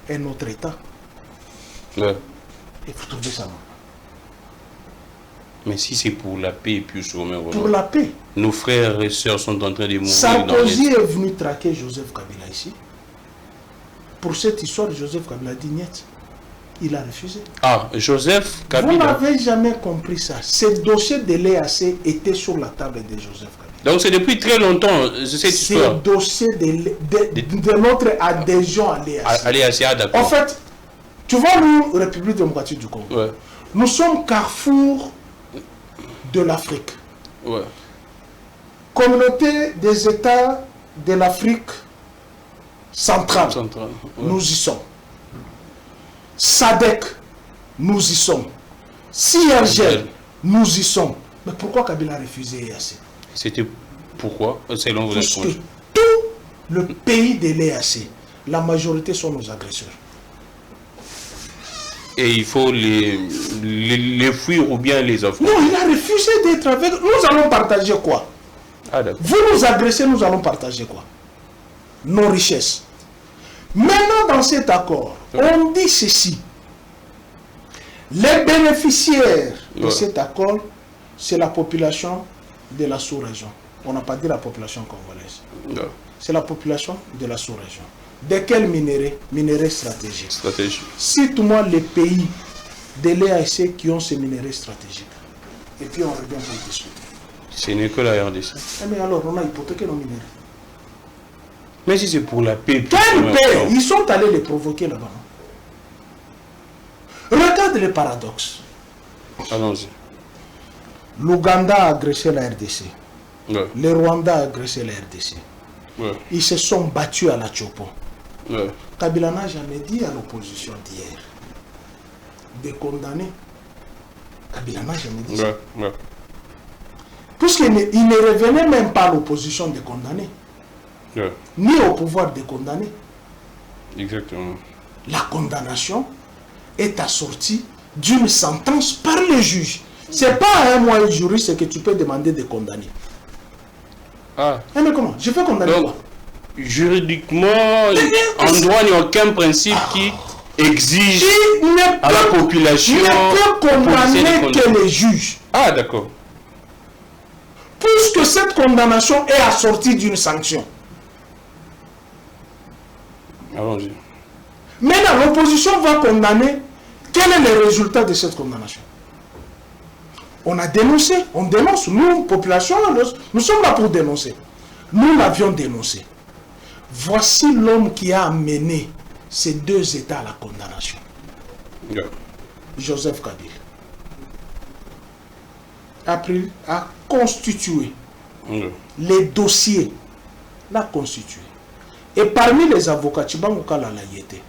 Un autre État. Ouais. Il faut trouver ça. Mais si c'est pour la paix, et puis pour la paix. Nos frères et sœurs sont en train de mourir. Sarkozy est venu traquer Joseph Kabila ici. Pour cette histoire, Joseph Kabila dit niet. Il a refusé. Ah, Joseph Kabila. Vous n'avez jamais compris ça. Ce dossier de l'EAC était sur la table de Joseph Kabila. Donc c'est depuis très longtemps cette histoire. Ce dossier de notre adhésion à l'EAC. À l'EAC, d'accord. En fait, tu vois, nous, République démocratique du Congo, nous sommes carrefour de l'Afrique. Ouais. Communauté des États de l'Afrique centrale. Nous y sommes. SADC, nous y sommes. CIRGL, nous y sommes. Mais pourquoi Kabila a refusé l'EAC? C'était pourquoi, selon vous? Parce que tout le pays de l'EAC, la majorité sont nos agresseurs. Et il faut les fuir ou bien les offrir? Non, il a refusé d'être avec nous. Nous allons partager quoi? Ah, d'accord. Vous nous agressez, nous allons partager quoi? Nos richesses. Maintenant, dans cet accord, on dit ceci. Les bénéficiaires de cet accord, c'est la population de la sous-région. On n'a pas dit la population congolaise. C'est la population de la sous-région. De quel minerai? Minerai stratégique. Cite-moi les pays de l'EAC qui ont ces minéraux stratégiques. Et puis on revient pour discuter. Ce n'est que la RDC. Mais alors, on a hypothéqué nos minéraux. Mais si c'est pour la paix... Quelle paix? Ils sont allés les provoquer là-bas. Regarde le paradoxe. Allons-y. L'Ouganda a agressé la RDC. Ouais. Le Rwanda a agressé la RDC. Ouais. Ils se sont battus à la Tchopo. Ouais. Kabila n'a jamais dit à l'opposition d'hier de condamner. Kabila n'a jamais dit ça. Ouais. Puisqu'il ne revenait même pas à l'opposition de condamner. Ouais. Ni au pouvoir de condamner. Exactement. La condamnation est assortie d'une sentence par le juge. C'est pas à un moyen juriste que tu peux demander de condamner. Ah. Mais comment? Je fais condamner quoi? Juridiquement, en droit, il n'y a aucun principe qui exige à la population... Il ne peut condamner que les juges. Ah, d'accord. Puisque cette condamnation est assortie d'une sanction. Allons-y. Maintenant, l'opposition va condamner. Quel est le résultat de cette condamnation? On a dénoncé, on dénonce. Nous, population, nous sommes là pour dénoncer. Nous l'avions dénoncé. Voici l'homme qui a amené ces deux États à la condamnation. Yeah. Joseph Kabila a constitué les dossiers, l'a constitué. Et parmi les avocats, Tchibanguka Lala y était.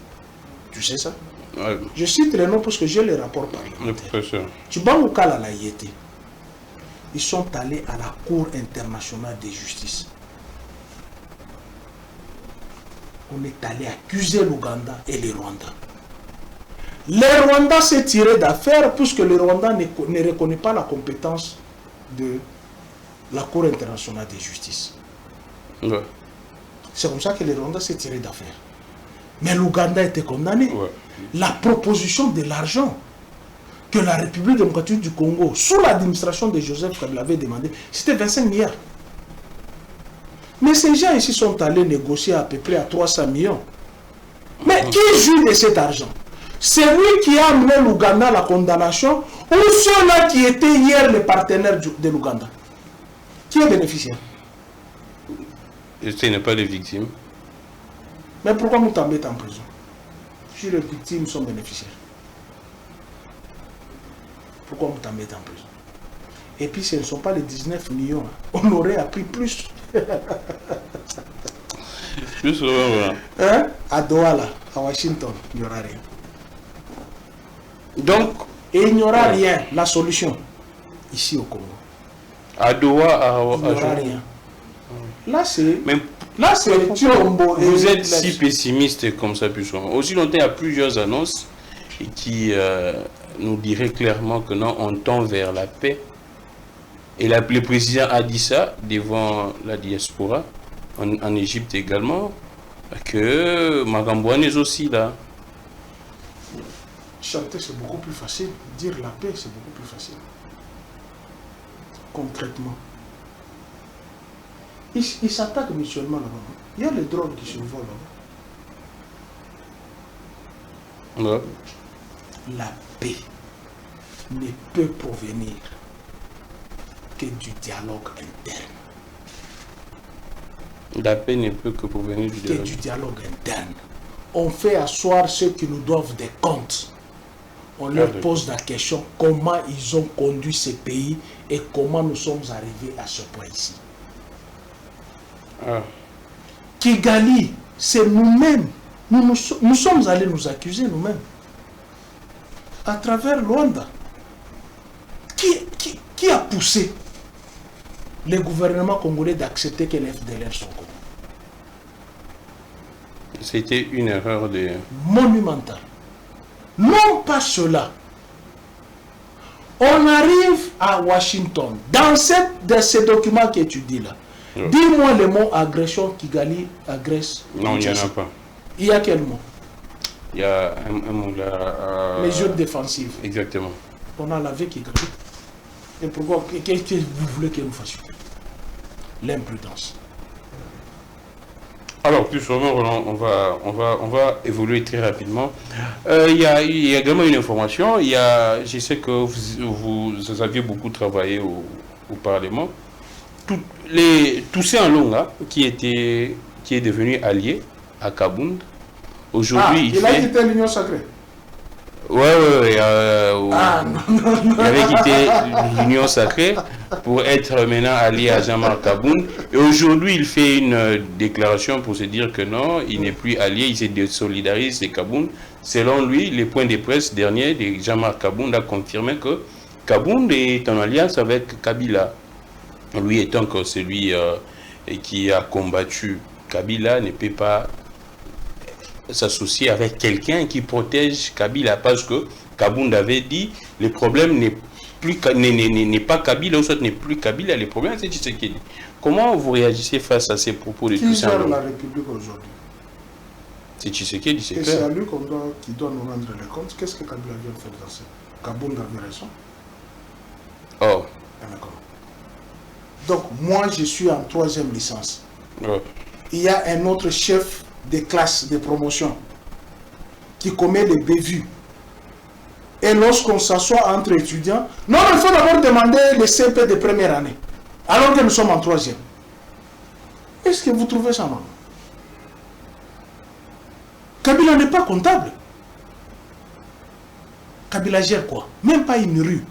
Tu sais ça? Ouais. Je cite les noms parce que j'ai les rapports parlementaires. Tchibanguka Lala y était. Ils sont allés à la Cour internationale de justice. On est allé accuser l'Ouganda et le Rwanda. Le Rwanda s'est tiré d'affaire puisque le Rwanda ne reconnaît pas la compétence de la Cour internationale de justice. Ouais. C'est comme ça que le Rwanda s'est tiré d'affaire. Mais l'Ouganda a été condamné. Ouais. La proposition de l'argent que la République démocratique du Congo, sous l'administration de Joseph Kabila, avait demandé, c'était 25 milliards. Mais ces gens ici sont allés négocier à peu près à 300 millions. Mais qui joue de cet argent? C'est lui qui a amené l'Ouganda à la condamnation ou ceux-là qui étaient hier les partenaires de l'Ouganda? Qui est bénéficiaire? Ce n'est pas les victimes. Mais pourquoi nous t'embêtons en prison? Si les victimes sont bénéficiaires. Pourquoi vous t'embêtez en prison? Et puis ce ne sont pas les 19 millions. On aurait appris plus. Plus voilà. Hein? À Douala, à Washington, il n'y aura rien. Donc, et il n'y aura rien. La solution, ici au Congo. À Doha, il n'y aura rien. Là, c'est... Mais là, c'est... Vous êtes si pessimiste comme ça, puisqu'on aussi longtemps, il y a plusieurs annonces qui nous diraient clairement que non, on tend vers la paix. Et le président a dit ça devant la diaspora, en Égypte également, que Magambouane est aussi là. Chanter, c'est beaucoup plus facile. Dire la paix, c'est beaucoup plus facile. Concrètement. Ils s'attaquent mutuellement là-bas. Il y a les drones qui se volent là-bas. Ouais. La paix ne peut provenir que du dialogue interne. La paix ne peut que provenir du dialogue. Que du dialogue interne. On fait asseoir ceux qui nous doivent des comptes. On leur pose la question comment ils ont conduit ces pays et comment nous sommes arrivés à ce point ici. Ah. Kigali, c'est nous-mêmes. Nous sommes allés nous accuser nous-mêmes. À travers Luanda. Qui a poussé les gouvernements congolais d'accepter que les FDLR sont congolais? C'était une erreur de... monumentale. Non pas cela. On arrive à Washington. Dans ces documents que tu dis là, dis-moi le mot agression Kigali agresse. Non, il n'y en a pas. Il y a quel mot? Il y a un mot là... Mesures défensives. Exactement. On a lavé Kigali. Et pourquoi? Qu'est-ce que vous voulez que nous fassions? L'imprudence. Alors, plus vraiment, on va évoluer très rapidement. Il y a également une information. Je sais que vous aviez beaucoup travaillé au Parlement. Toussaint Longa, qui est devenu allié à Kabound, aujourd'hui il a quitté l'Union sacrée. Il avait quitté l'Union sacrée pour être maintenant allié à Jean-Marc Kabound. Et aujourd'hui, il fait une déclaration pour se dire que non, il n'est plus allié, il se désolidarise de Kabound. Selon lui, les points de presse derniers de Jean-Marc Kabound a confirmé que Kabound est en alliance avec Kabila. Lui étant que celui qui a combattu Kabila ne peut pas s'associer avec quelqu'un qui protège Kabila, parce que Kabound avait dit le problème n'est pas Kabila, ou soit n'est plus Kabila, le problème c'est Tshisekedi. Comment vous réagissez face à ces propos de Toussaint Longa? Qui gère la République aujourd'hui? C'est Tshisekedi, c'est clair. Et c'est à lui qui doit nous rendre les comptes. Qu'est-ce que Kabila vient de faire dans ça? Kabound avait raison. Oh. D'accord. Donc moi je suis en 3e licence. Oh. Il y a un autre chef de classe de promotion qui commet des bévues. Et lorsqu'on s'assoit entre étudiants, non, il faut d'abord demander les CP de première année, alors que nous sommes en 3e. Est-ce que vous trouvez ça normal? Kabila n'est pas comptable. Kabila gère quoi? Même pas une rue.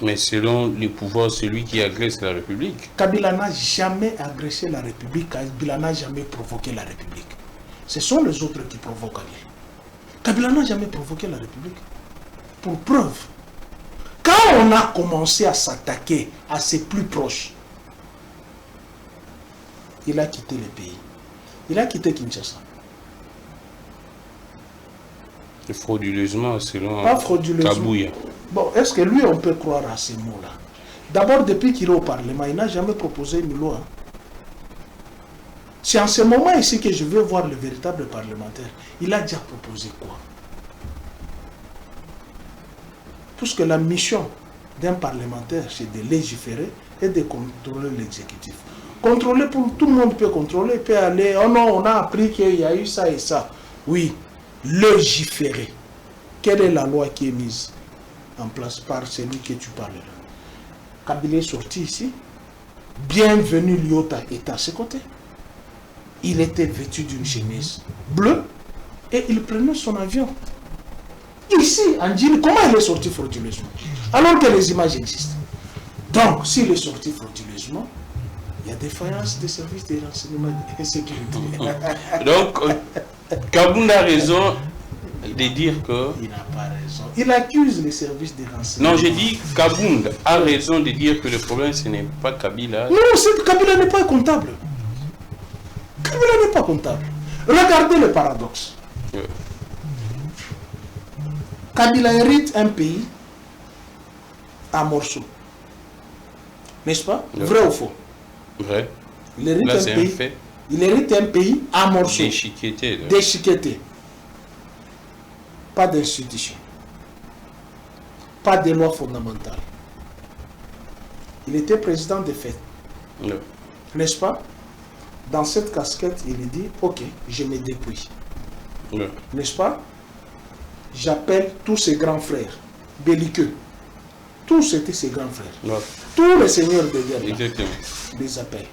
Mais selon les pouvoirs, c'est lui qui agresse la République. Kabila n'a jamais agressé la République. Kabila n'a jamais provoqué la République. Ce sont les autres qui provoquent Kabila. Kabila n'a jamais provoqué la République. Pour preuve, quand on a commencé à s'attaquer à ses plus proches, il a quitté le pays. Il a quitté Kinshasa. Et frauduleusement, selon pas frauduleusement. Kabouya. Bon, est-ce que lui, on peut croire à ces mots-là? D'abord, depuis qu'il est au Parlement, il n'a jamais proposé une loi. C'est en ce moment ici que je veux voir le véritable parlementaire. Il a déjà proposé quoi? Puisque la mission d'un parlementaire, c'est de légiférer et de contrôler l'exécutif. Contrôler, pour tout le monde peut contrôler, peut aller, oh non, on a appris qu'il y a eu ça et ça. Oui, légiférer. Quelle est la loi qui est mise en place par celui que tu parles là? Kabila est sorti ici. Bienvenue Lyota est à ses côtés. Il était vêtu d'une chemise bleue et il prenait son avion. Ici, en Guinée, comment il est sorti frauduleusement? Alors que les images existent. Donc, s'il est sorti frauduleusement, il y a défaillance des services de renseignement et sécurité. Donc, Kabound a raison de dire que... Il n'a pas raison. Il accuse les services de renseignement. Non, j'ai dit Kabound a raison de dire que le problème, ce n'est pas Kabila. Non, Kabila n'est pas comptable. Kabila n'est pas comptable. Regardez le paradoxe. Kabila hérite un pays à morceaux. N'est-ce pas? Vrai ou faux? Vrai. Il hérite un pays à morceaux. Déchiqueté. Pas d'institution. Pas de loi fondamentale. Il était président de fait. N'est-ce pas? Dans cette casquette, il dit, ok, je me dépouille. N'est-ce pas? J'appelle tous ses grands frères, belliqueux. Tous étaient ses grands frères. Tous les seigneurs de guerre, les appelle.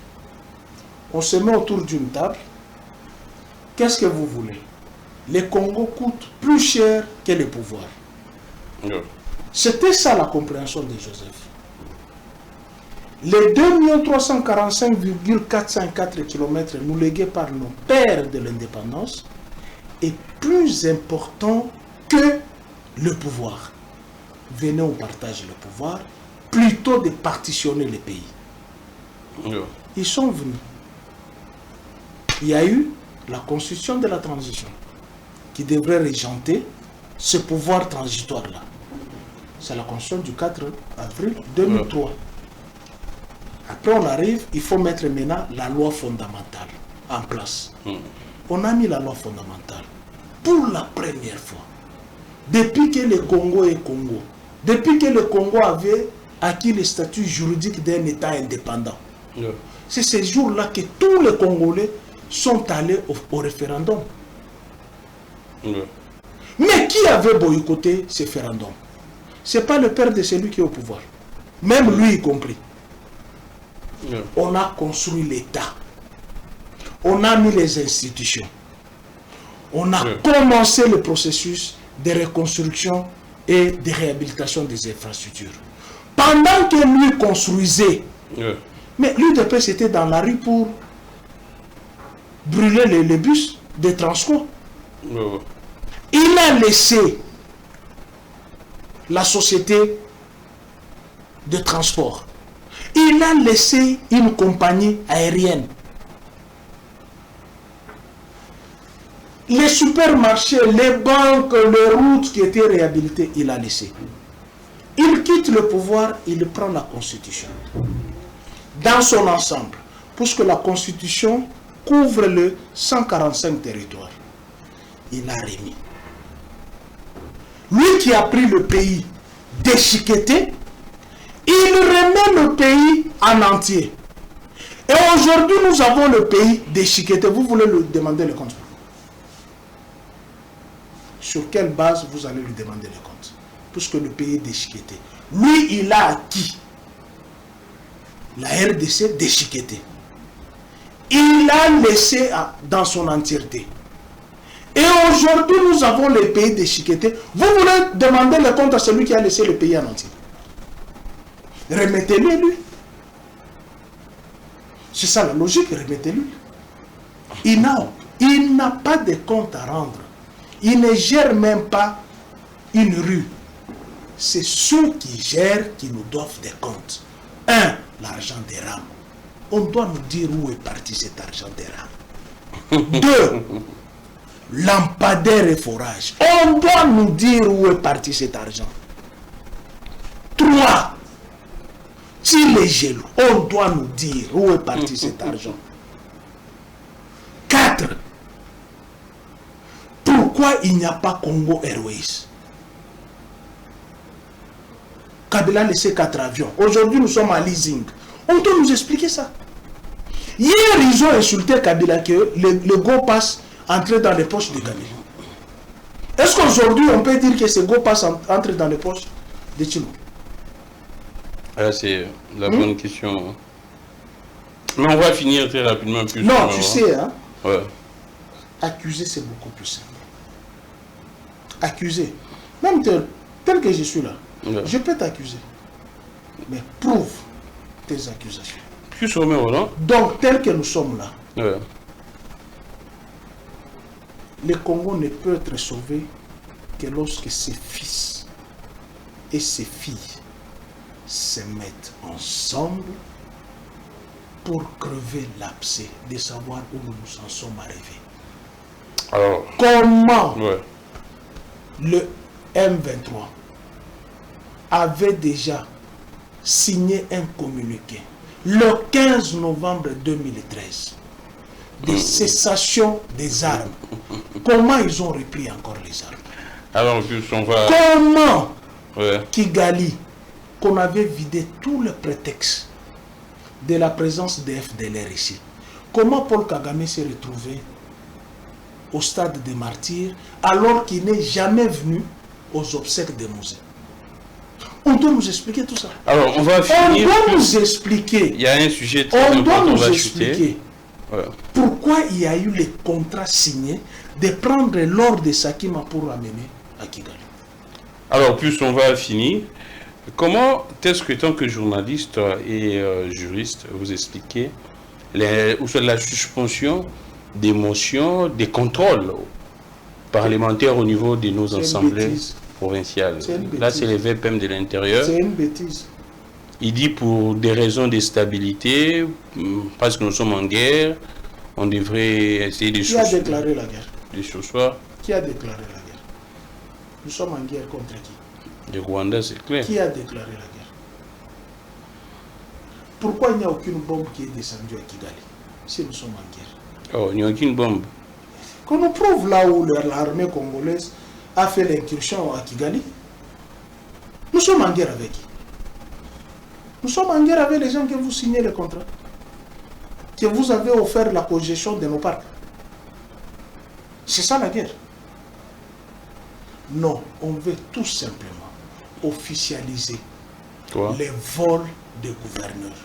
On se met autour d'une table. Qu'est-ce que vous voulez? Les Congo coûtent plus cher que le pouvoir. C'était ça la compréhension de Joseph. Les 2 345,404 km nous légués par nos pères de l'indépendance est plus important que le pouvoir. Venez, on partage le pouvoir, plutôt de partitionner les pays. Ils sont venus. Il y a eu la constitution de la transition qui devrait régenter ce pouvoir transitoire-là. C'est la constitution du 4 avril 2003. Après, on arrive, il faut mettre maintenant la loi fondamentale en place. On a mis la loi fondamentale pour la première fois. Depuis que le Congo est Congo, depuis que le Congo avait acquis le statut juridique d'un État indépendant, c'est ces jours-là que tous les Congolais sont allés au référendum. Mais qui avait boycotté ce référendum? Ce n'est pas le père de celui qui est au pouvoir. Même lui y compris. On a construit l'État. On a mis les institutions. On a commencé le processus de reconstruction et de réhabilitation des infrastructures. Pendant que lui construisait, mais l'UDPS était dans la rue pour brûler les bus de transport. Il a laissé la société de transport. Il a laissé une compagnie aérienne. Les supermarchés, les banques, les routes qui étaient réhabilitées, il a laissé. Il quitte le pouvoir, il prend la Constitution. Dans son ensemble, puisque la Constitution couvre le 145 territoires. Il a remis. Lui qui a pris le pays déchiqueté, il remet le pays en entier. Et aujourd'hui, nous avons le pays déchiqueté. Vous voulez lui demander le compte? Sur quelle base vous allez lui demander le compte? Puisque le pays est déchiqueté. Lui, il a acquis la RDC déchiquetée. Il l'a laissé dans son entièreté. Et aujourd'hui, nous avons le pays déchiqueté. Vous voulez demander le compte à celui qui a laissé le pays en entier? Remettez-lui, lui. C'est ça la logique, remettez-lui. Il n'a pas de compte à rendre. Il ne gère même pas une rue. C'est ceux qui gèrent qui nous doivent des comptes. 1. L'argent des rames. On doit nous dire où est parti cet argent des rames. 2. Lampadaire et forage. On doit nous dire où est parti cet argent. 3. Si les jaloux, on doit nous dire où est parti cet argent. 4. Pourquoi il n'y a pas Congo Airways? Kabila a laissé 4 avions. Aujourd'hui, nous sommes en leasing. On doit nous expliquer ça. Hier, ils ont insulté Kabila que le go passe entrer dans les poches de Kabila. Est-ce qu'aujourd'hui, on peut dire que ce go passe entre dans les poches de Tchilou? Ah, c'est la bonne question. Mais on va finir très rapidement. Plus non, tu sais, hein, ouais. Accuser, c'est beaucoup plus simple. Accuser. Même tel que je suis là, ouais. Je peux t'accuser. Mais prouve tes accusations. Plus sommaire, non? Donc, tel que nous sommes là, ouais. Le Congo ne peut être sauvé que lorsque ses fils et ses filles se mettent ensemble pour crever l'abcès de savoir où nous nous en sommes arrivés. Alors, comment le M23 avait déjà signé un communiqué le 15 novembre 2013 de cessation des armes. Comment ils ont repris encore les armes? Alors, on va... Comment Kigali, qu'on avait vidé tout le prétexte de la présence des FDLR ici, comment Paul Kagame s'est retrouvé au stade des martyrs alors qu'il n'est jamais venu aux obsèques de Mouzé? On doit nous expliquer tout ça. Alors, on va finir. On doit nous expliquer. Il y a un sujet très important. On doit nous expliquer pourquoi il y a eu les contrats signés de prendre l'or de Sakima pour ramener à Kigali. Alors, plus on va finir. Comment est-ce que, tant que journaliste et juriste, vous expliquez la suspension des motions, des contrôles parlementaires au niveau de nos assemblées provinciales? Là, c'est les VPM de l'intérieur. C'est une bêtise. Il dit pour des raisons de stabilité, parce que nous sommes en guerre, on devrait essayer de... Qui a déclaré la guerre? De ce soir. Qui a déclaré la guerre? Nous sommes en guerre contre qui? Le Rwanda, c'est clair. Qui a déclaré la guerre? Pourquoi il n'y a aucune bombe qui est descendue à Kigali si nous sommes en guerre? Oh, il n'y a aucune bombe. Qu'on nous prouve là où l'armée congolaise a fait l'incursion à Kigali. Nous sommes en guerre avec qui? Nous sommes en guerre avec les gens que vous signez le contrat, que vous avez offert la congestion de nos parcs. C'est ça la guerre. Non, on veut tout simplement officialiser les vols des gouverneurs.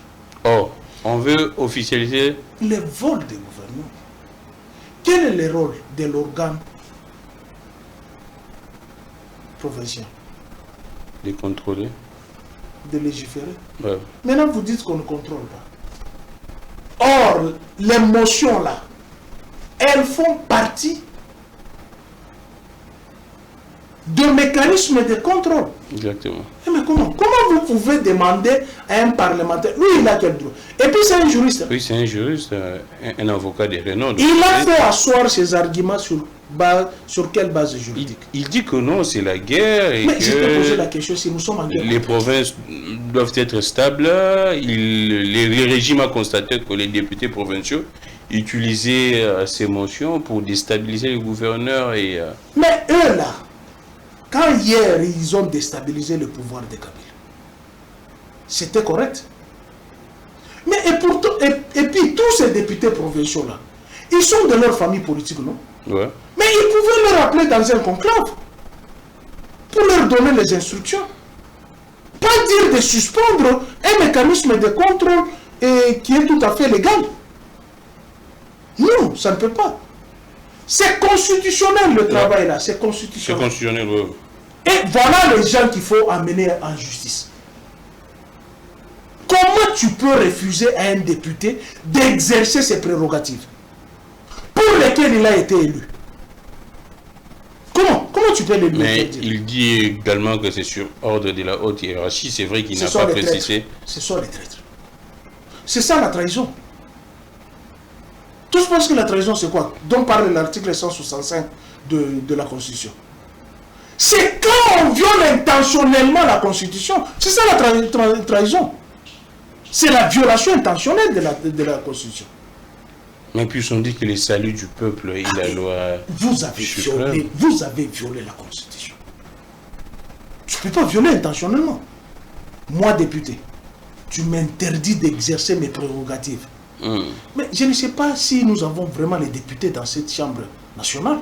Oh, on veut officialiser les vols des gouverneurs. Quel est le rôle de l'organe provincial? De contrôler. De légiférer. Ouais. Maintenant, vous dites qu'on ne contrôle pas. Or, les motions là, elles font partie de mécanismes de contrôle. Exactement. Mais comment vous pouvez demander à un parlementaire, lui il a quel droit? Et puis c'est un juriste. Oui, c'est un juriste, un avocat de renom. Il a fait asseoir ses arguments sur quelle base juridique? Il dit que non, c'est la guerre. Et mais que je te posais la question si nous sommes en guerre. Les provinces doivent être stables. Le régime a constaté que les députés provinciaux utilisaient ces motions pour déstabiliser le gouverneur. Mais eux là, quand hier ils ont déstabilisé le pouvoir de Kabila, c'était correct. Mais et puis tous ces députés provinciaux là, ils sont de leur famille politique, non? Ouais. Mais ils pouvaient leur appeler dans un conclave pour leur donner les instructions. Pas dire de suspendre un mécanisme de contrôle qui est tout à fait légal. Non, ça ne peut pas. C'est constitutionnel le travail là, c'est constitutionnel. C'est constitutionnel, oui. Et voilà les gens qu'il faut amener en justice. Comment tu peux refuser à un député d'exercer ses prérogatives pour lesquelles il a été élu? Comment tu peux l'élu? Mais il dit également que c'est sur ordre de la haute hiérarchie. C'est vrai qu'il n'a pas précisé. Ce sont les traîtres. C'est ça la trahison. Tous pensent que la trahison c'est quoi? Dont parle l'article 165 de la Constitution. C'est quand on viole intentionnellement la Constitution. C'est ça la trahison. C'est la violation intentionnelle de la Constitution. Mais puis on dit que le salut du peuple et la loi... Vous avez violé la Constitution. Tu ne peux pas violer intentionnellement. moi député, tu m'interdis d'exercer mes prérogatives. Mais je ne sais pas si nous avons vraiment les députés dans cette chambre nationale.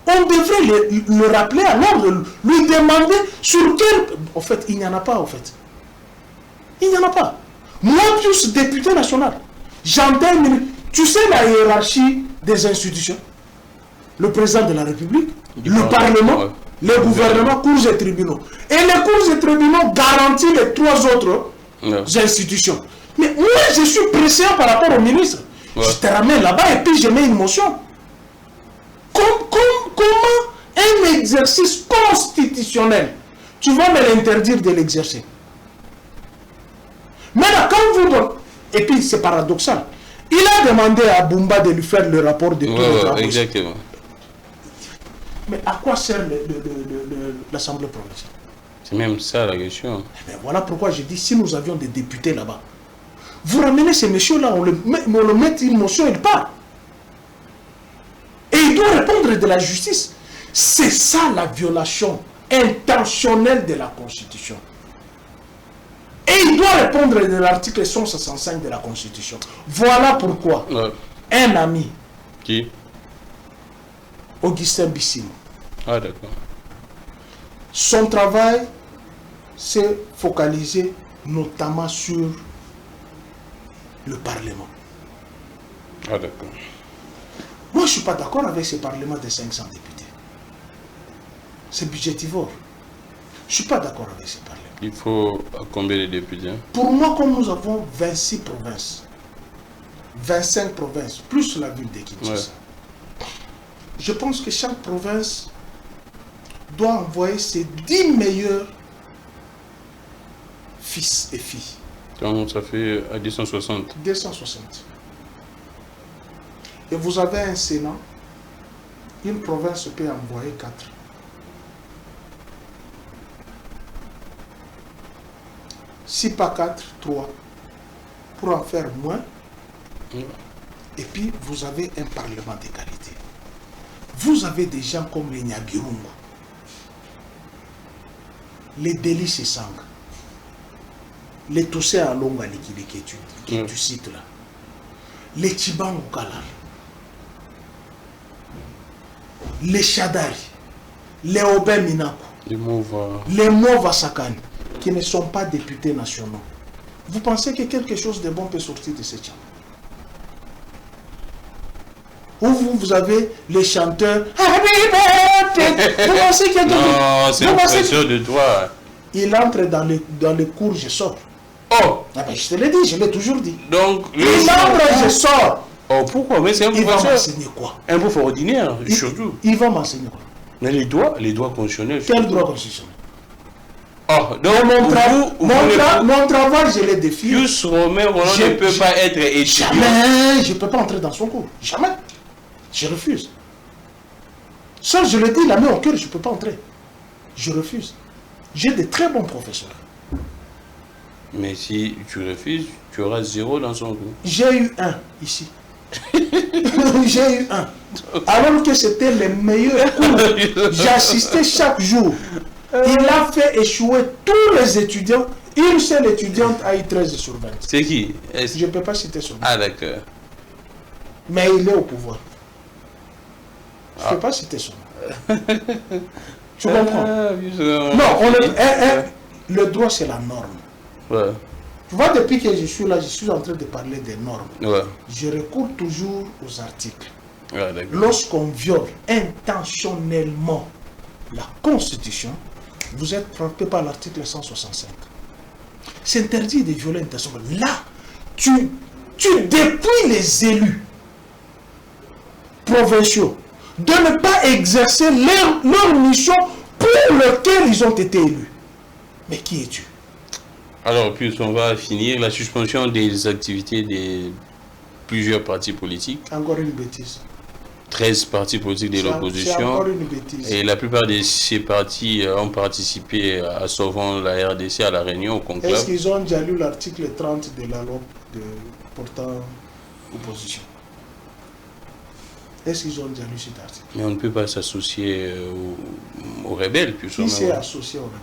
On devrait le rappeler à l'ordre, lui demander sur quel... En fait, il n'y en a pas, en fait. Il n'y en a pas. Moi, je suis député national. J'entends... Tu sais la hiérarchie des institutions? Le président de la République, le Parlement, le gouvernement, cours et tribunaux. Et les cours et tribunaux garantissent les 3 autres institutions. Mais moi, je suis pressé par rapport au ministre. Je te ramène là-bas et puis je mets une motion. Comment un exercice constitutionnel, tu vas me l'interdire de l'exercer? Maintenant, quand vous... Et puis, c'est paradoxal. Il a demandé à Bumba de lui faire le rapport de tous les travaux. Exactement. Mais à quoi sert l'Assemblée provinciale? C'est même ça la question. Mais voilà pourquoi je dis, si nous avions des députés là-bas, vous ramenez ces messieurs-là, on le met une motion, il part. Et il doit répondre de la justice. C'est ça la violation intentionnelle de la Constitution. Et il doit répondre de l'article 165 de la Constitution. Voilà pourquoi un ami, qui? Augustin Bissimo, ah d'accord, son travail s'est focalisé notamment sur le Parlement. Ah d'accord. Moi, je ne suis pas d'accord avec ce Parlement de 500 députés. C'est budgétivore. Je ne suis pas d'accord avec ce Parlement. Il faut combien de députés? Pour moi, comme nous avons 26 provinces, 25 provinces, plus la ville de Kinshasa, je pense que chaque province doit envoyer ses 10 meilleurs fils et filles. Donc ça fait à 260. 260. Et vous avez un Sénat, une province peut envoyer 4. Si pas 4, 3. Pour en faire moins. Et puis vous avez un parlement de qualité. Vous avez des gens comme les Nyabirungu, les Délices Sang, les Toussé à Longali que tu cites là, les Chibangu Kalal, les Chadari, les Obé Minaku, les Mova Sakani, qui ne sont pas députés nationaux. Vous pensez que quelque chose de bon peut sortir de cette chambre? Ou vous avez les chanteurs. Vous pensez qu'il y a non, c'est une pression de toi. Il entre dans les cours, je sors. Oh, ah ben, je te l'ai dit, je l'ai toujours dit. Donc, il entre, je sors. Oh, pourquoi? Mais c'est un professeur. Il va m'enseigner quoi? Un professeur ordinaire, surtout. Il va m'enseigner quoi? Mais les droits constitutionnels. Quel droit constitutionnel? Oh, donc mon travail, je l'ai défié. Pius Romain ne peut pas être étudiant. Jamais, je ne peux pas entrer dans son cours. Jamais. Je refuse. Ça, je le dis, la main au cœur, je ne peux pas entrer. Je refuse. J'ai de très bons professeurs. Mais si tu refuses, tu auras 0 dans son cours. J'ai eu 1 ici. J'ai eu 1. Alors que c'était les meilleurs cours. J'assistais chaque jour. Il a fait échouer tous les étudiants. Une seule étudiante a eu 13 sur 20. C'est qui? Je ne peux pas citer son nom. Ah d'accord. Mais il est au pouvoir. Je ne peux pas citer son nom. Tu comprends? Non, le droit c'est la norme. Ouais. Tu vois, depuis que je suis là, je suis en train de parler des normes. Ouais. Je recours toujours aux articles. Ouais, lorsqu'on viole intentionnellement la Constitution, vous êtes frappé par l'article 165. C'est interdit de violer intentionnellement. Là, tu dépouilles les élus provinciaux de ne pas exercer leur mission pour laquelle ils ont été élus. Mais qui es-tu? Alors, puis on va finir la suspension des activités de plusieurs partis politiques. Encore une bêtise. 13 partis politiques de l'opposition. Et la plupart de ces partis ont participé à sauvant la RDC à la réunion au conclave. Est-ce qu'ils ont déjà lu l'article 30 de la loi portant opposition? Est-ce qu'ils ont déjà lu cet article? Mais on ne peut pas s'associer aux rebelles. Qui s'est associé aux rebelles?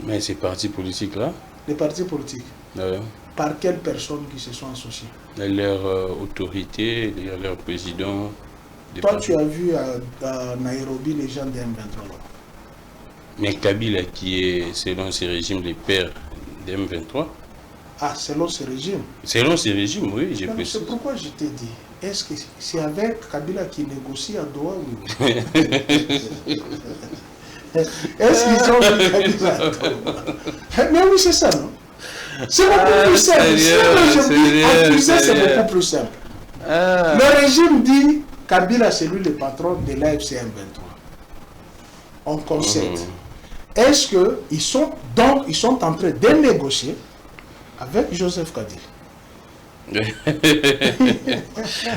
Mais ces partis politiques-là? Les partis politiques. Ouais. Par quelles personnes qui se sont associées? Leur autorité, leur président. Toi, tu as vu à Nairobi les gens de M23 là. Mais Kabila, qui est, selon ces régimes, les pères de M23. Ah, selon ce régime? Selon ces régimes, oui, j'ai précisé. C'est pourquoi je t'ai dit. Est-ce que c'est avec Kabila qui négocie à Doha ou est-ce qu'ils ont mis Kabila à Doha? Mais oui, c'est ça, non? C'est beaucoup plus simple. C'est beaucoup plus simple. Le régime dit Kabila, c'est lui le patron de l'AFC M23. On concède. Est-ce qu'ils sont en train de négocier avec Joseph Kabila?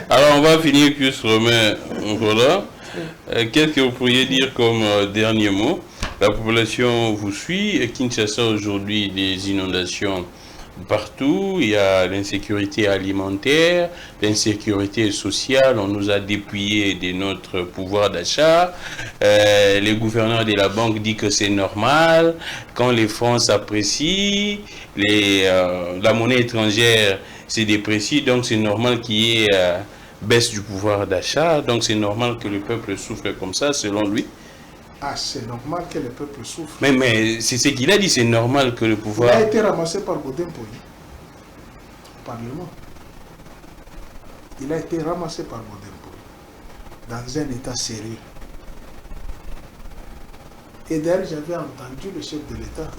Alors on va finir plus Romain. Voilà. Qu'est-ce que vous pourriez dire comme dernier mot? La population vous suit. Kinshasa aujourd'hui, des inondations partout. Il y a l'insécurité alimentaire, l'insécurité sociale. On nous a dépouillé de notre pouvoir d'achat. Les gouverneurs de la banque disent que c'est normal. Quand les francs s'apprécient, la monnaie étrangère se déprécie. Donc c'est normal qu'il y ait baisse du pouvoir d'achat. Donc c'est normal que le peuple souffre comme ça, selon lui. Ah, c'est normal que le peuple souffre. Mais c'est ce qu'il a dit, c'est normal que le pouvoir... Il a été ramassé par Godin Poyi, au Parlement. Il a été ramassé par Godin Poyi, dans un état sérieux. Et d'ailleurs, j'avais entendu le chef de l'État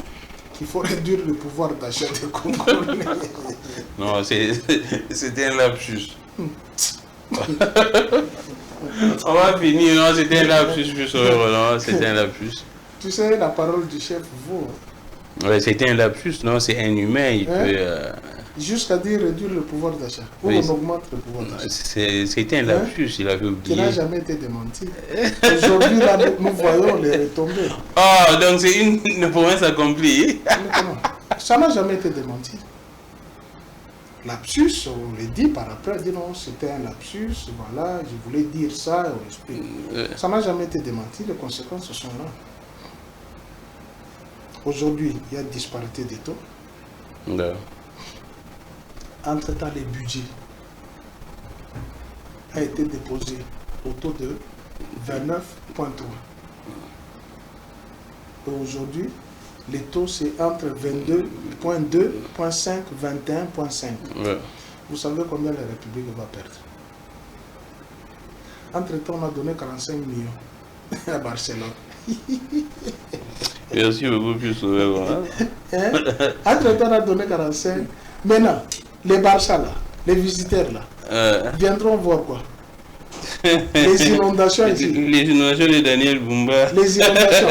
qu'il faut réduire le pouvoir d'achat des Congolais. Non, c'était un lapsus. On va finir, non, c'était un lapsus, c'était un lapsus. Tu sais, la parole du chef vaut. Ouais, c'était un lapsus, non, c'est un humain, il peut... Jusqu'à dire réduire le pouvoir d'achat. Ou oui, on augmente le pouvoir d'achat. C'était un lapsus, il avait oublié. Qui n'a jamais été démenti. Aujourd'hui, là, nous voyons les retombées. Ah, donc c'est une promesse accomplie. Ça n'a jamais été démenti. Lapsus, on le dit par après, on dit non, c'était un lapsus, voilà, je voulais dire ça, on explique. Ça n'a jamais été démenti, les conséquences sont là. Aujourd'hui, il y a disparité des taux. Entre-temps, le budget a été déposé au taux de 29,3. Et aujourd'hui, les taux, c'est entre 22,2, 0,5, 21,5. Vous savez combien la République va perdre? Entre-temps, on a donné 45 millions à Barcelone. Merci beaucoup, plus souvent. Entre-temps, on a donné 45. Maintenant, les Barça, là, les visiteurs, là, viendront voir quoi? Les inondations ici. Les inondations de Daniel Bumba. Les inondations.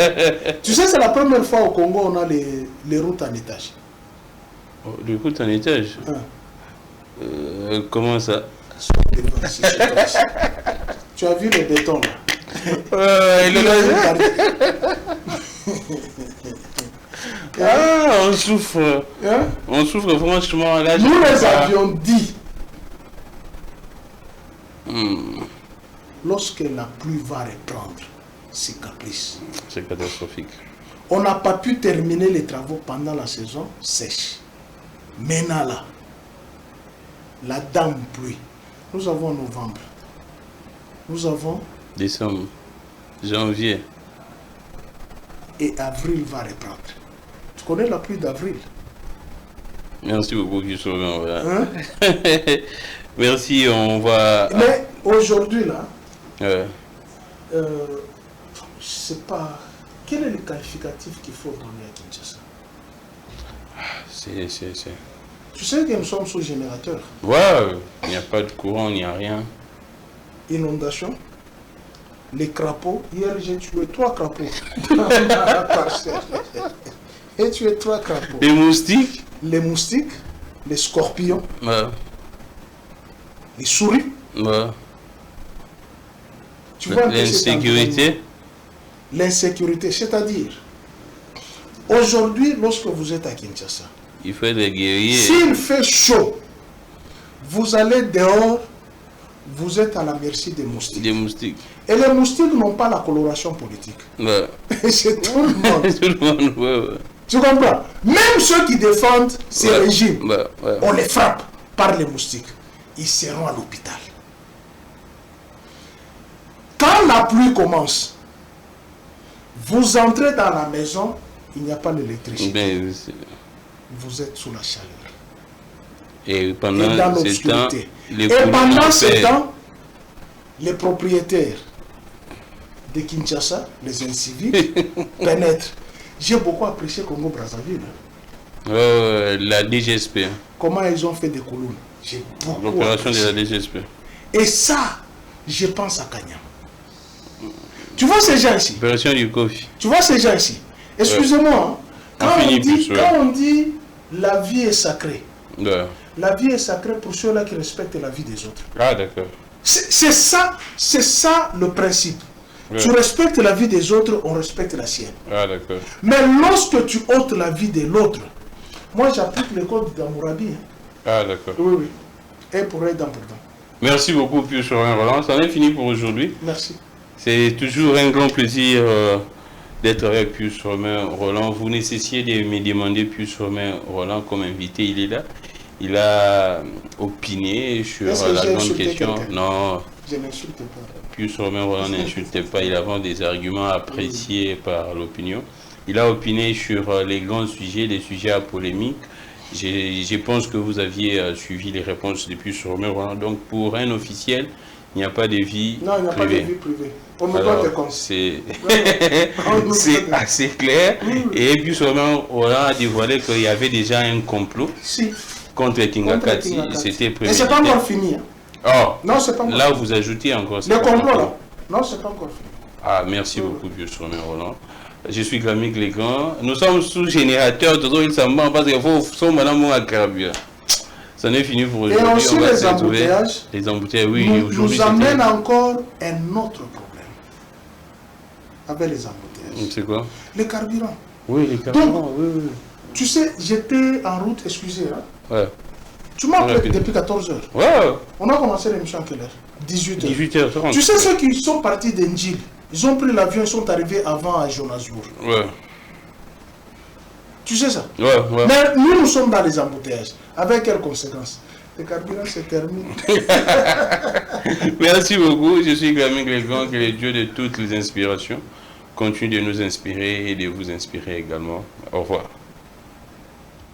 Tu sais, c'est la première fois au Congo on a les routes en étage. Oh, les routes en étage? Comment ça? Tu as vu le béton là? On souffre. On souffre franchement. Là, nous les avions dit. Lorsque la pluie va reprendre, c'est caprice. C'est catastrophique. On n'a pas pu terminer les travaux pendant la saison sèche. Maintenant là, la dame pluie. Nous avons novembre. Nous avons décembre, janvier. Et avril va reprendre. Tu connais la pluie d'avril? Merci beaucoup, Kissogan. Voilà. Merci, on va... Mais aujourd'hui, là, je ne sais pas... Quel est le qualificatif qu'il faut donner à Kinshasa? Tu sais que nous sommes sous générateur. Ouais, il n'y a pas de courant, il n'y a rien. Inondation. Les crapauds. Hier, j'ai tué 3 crapauds. J'ai tué 3 crapauds. Les moustiques. Les moustiques, les scorpions. Ouais. Les souris. Ouais. Tu vois l'insécurité. L'insécurité, c'est-à-dire, aujourd'hui, lorsque vous êtes à Kinshasa, il faut être guerrier. S'il fait chaud, vous allez dehors, vous êtes à la merci des moustiques. Des moustiques. Et les moustiques n'ont pas la coloration politique. Ouais. C'est tout le monde. Tout le monde, ouais. Tu comprends? Même ceux qui défendent ces régimes, on les frappe par les moustiques. Ils seront à l'hôpital. Quand la pluie commence, vous entrez dans la maison, il n'y a pas d'électricité. Vous êtes sous la chaleur. Et pendant ce temps, les propriétaires de Kinshasa, les inciviques, pénètrent. J'ai beaucoup apprécié Congo-Brazzaville. La DGSP. Comment ils ont fait des colonnes. J'ai beaucoup l'opération de la DGSP. Et ça, je pense à Kanyama. Tu vois ces gens ici? Opération du Kofi. Tu vois ces gens ici? Excusez-moi, quand on dit la vie est sacrée, la vie est sacrée pour ceux-là qui respectent la vie des autres. Ah, d'accord. C'est ça le principe. Tu respectes la vie des autres, on respecte la sienne. Ah, d'accord. Mais lorsque tu ôtes la vie de l'autre, moi j'applique le code d'Hammurabi. Ah, d'accord. Oui. Et pour être important. Merci beaucoup, Pius Roland. Ça en est fini pour aujourd'hui. Merci. C'est toujours un grand plaisir d'être avec Pius Roland. Vous nécessitez de me demander Pius Roland comme invité. Il est là. Il a opiné sur la grande question. Non. Je n'insulte pas. Pius Roland n'insulte pas. Il avance des arguments appréciés par l'opinion. Il a opiné sur les grands sujets, les sujets à polémique. Je pense que vous aviez suivi les réponses de Pius Roland. Donc pour un officiel, il n'y a pas de vie privée. Non, il n'y a pas de vie privée. On me doit te c'est assez clair. Et puis Roland a dévoilé qu'il y avait déjà un complot contre Tingakati. C'était prévu. Et c'est pas encore fini. Oh, non, c'est pas encore là, vous ajoutez encore. Le complot, là. Non, c'est pas encore fini. Ah, merci beaucoup, Pius Roland. Je suis Glamik Legrand. Nous sommes sous générateur. Toujours, il s'en va parce qu'il faut madame à carburant. Ça n'est fini pour aujourd'hui. Et aussi les embouteillages. Les embouteillages, oui. Nous amène encore un autre problème avec les embouteillages. C'est quoi? Les carburants. Oui, les carburants. Donc, oui. Tu sais, j'étais en route, excusez. Hein? Ouais. Tu m'as appelé depuis 14h. Ouais. On a commencé l'émission à quelle heure? 18h. 18h30. Tu sais ceux qui sont partis d'Enjil, ils ont pris l'avion, ils sont arrivés avant à Johannesburg. Ouais. Tu sais ça? Ouais. Mais nous sommes dans les embouteillages. Avec quelles conséquences? Le carburant se termine. Merci beaucoup. Je suis Glamik Legrand, que le Dieu de toutes les inspirations continue de nous inspirer et de vous inspirer également. Au revoir.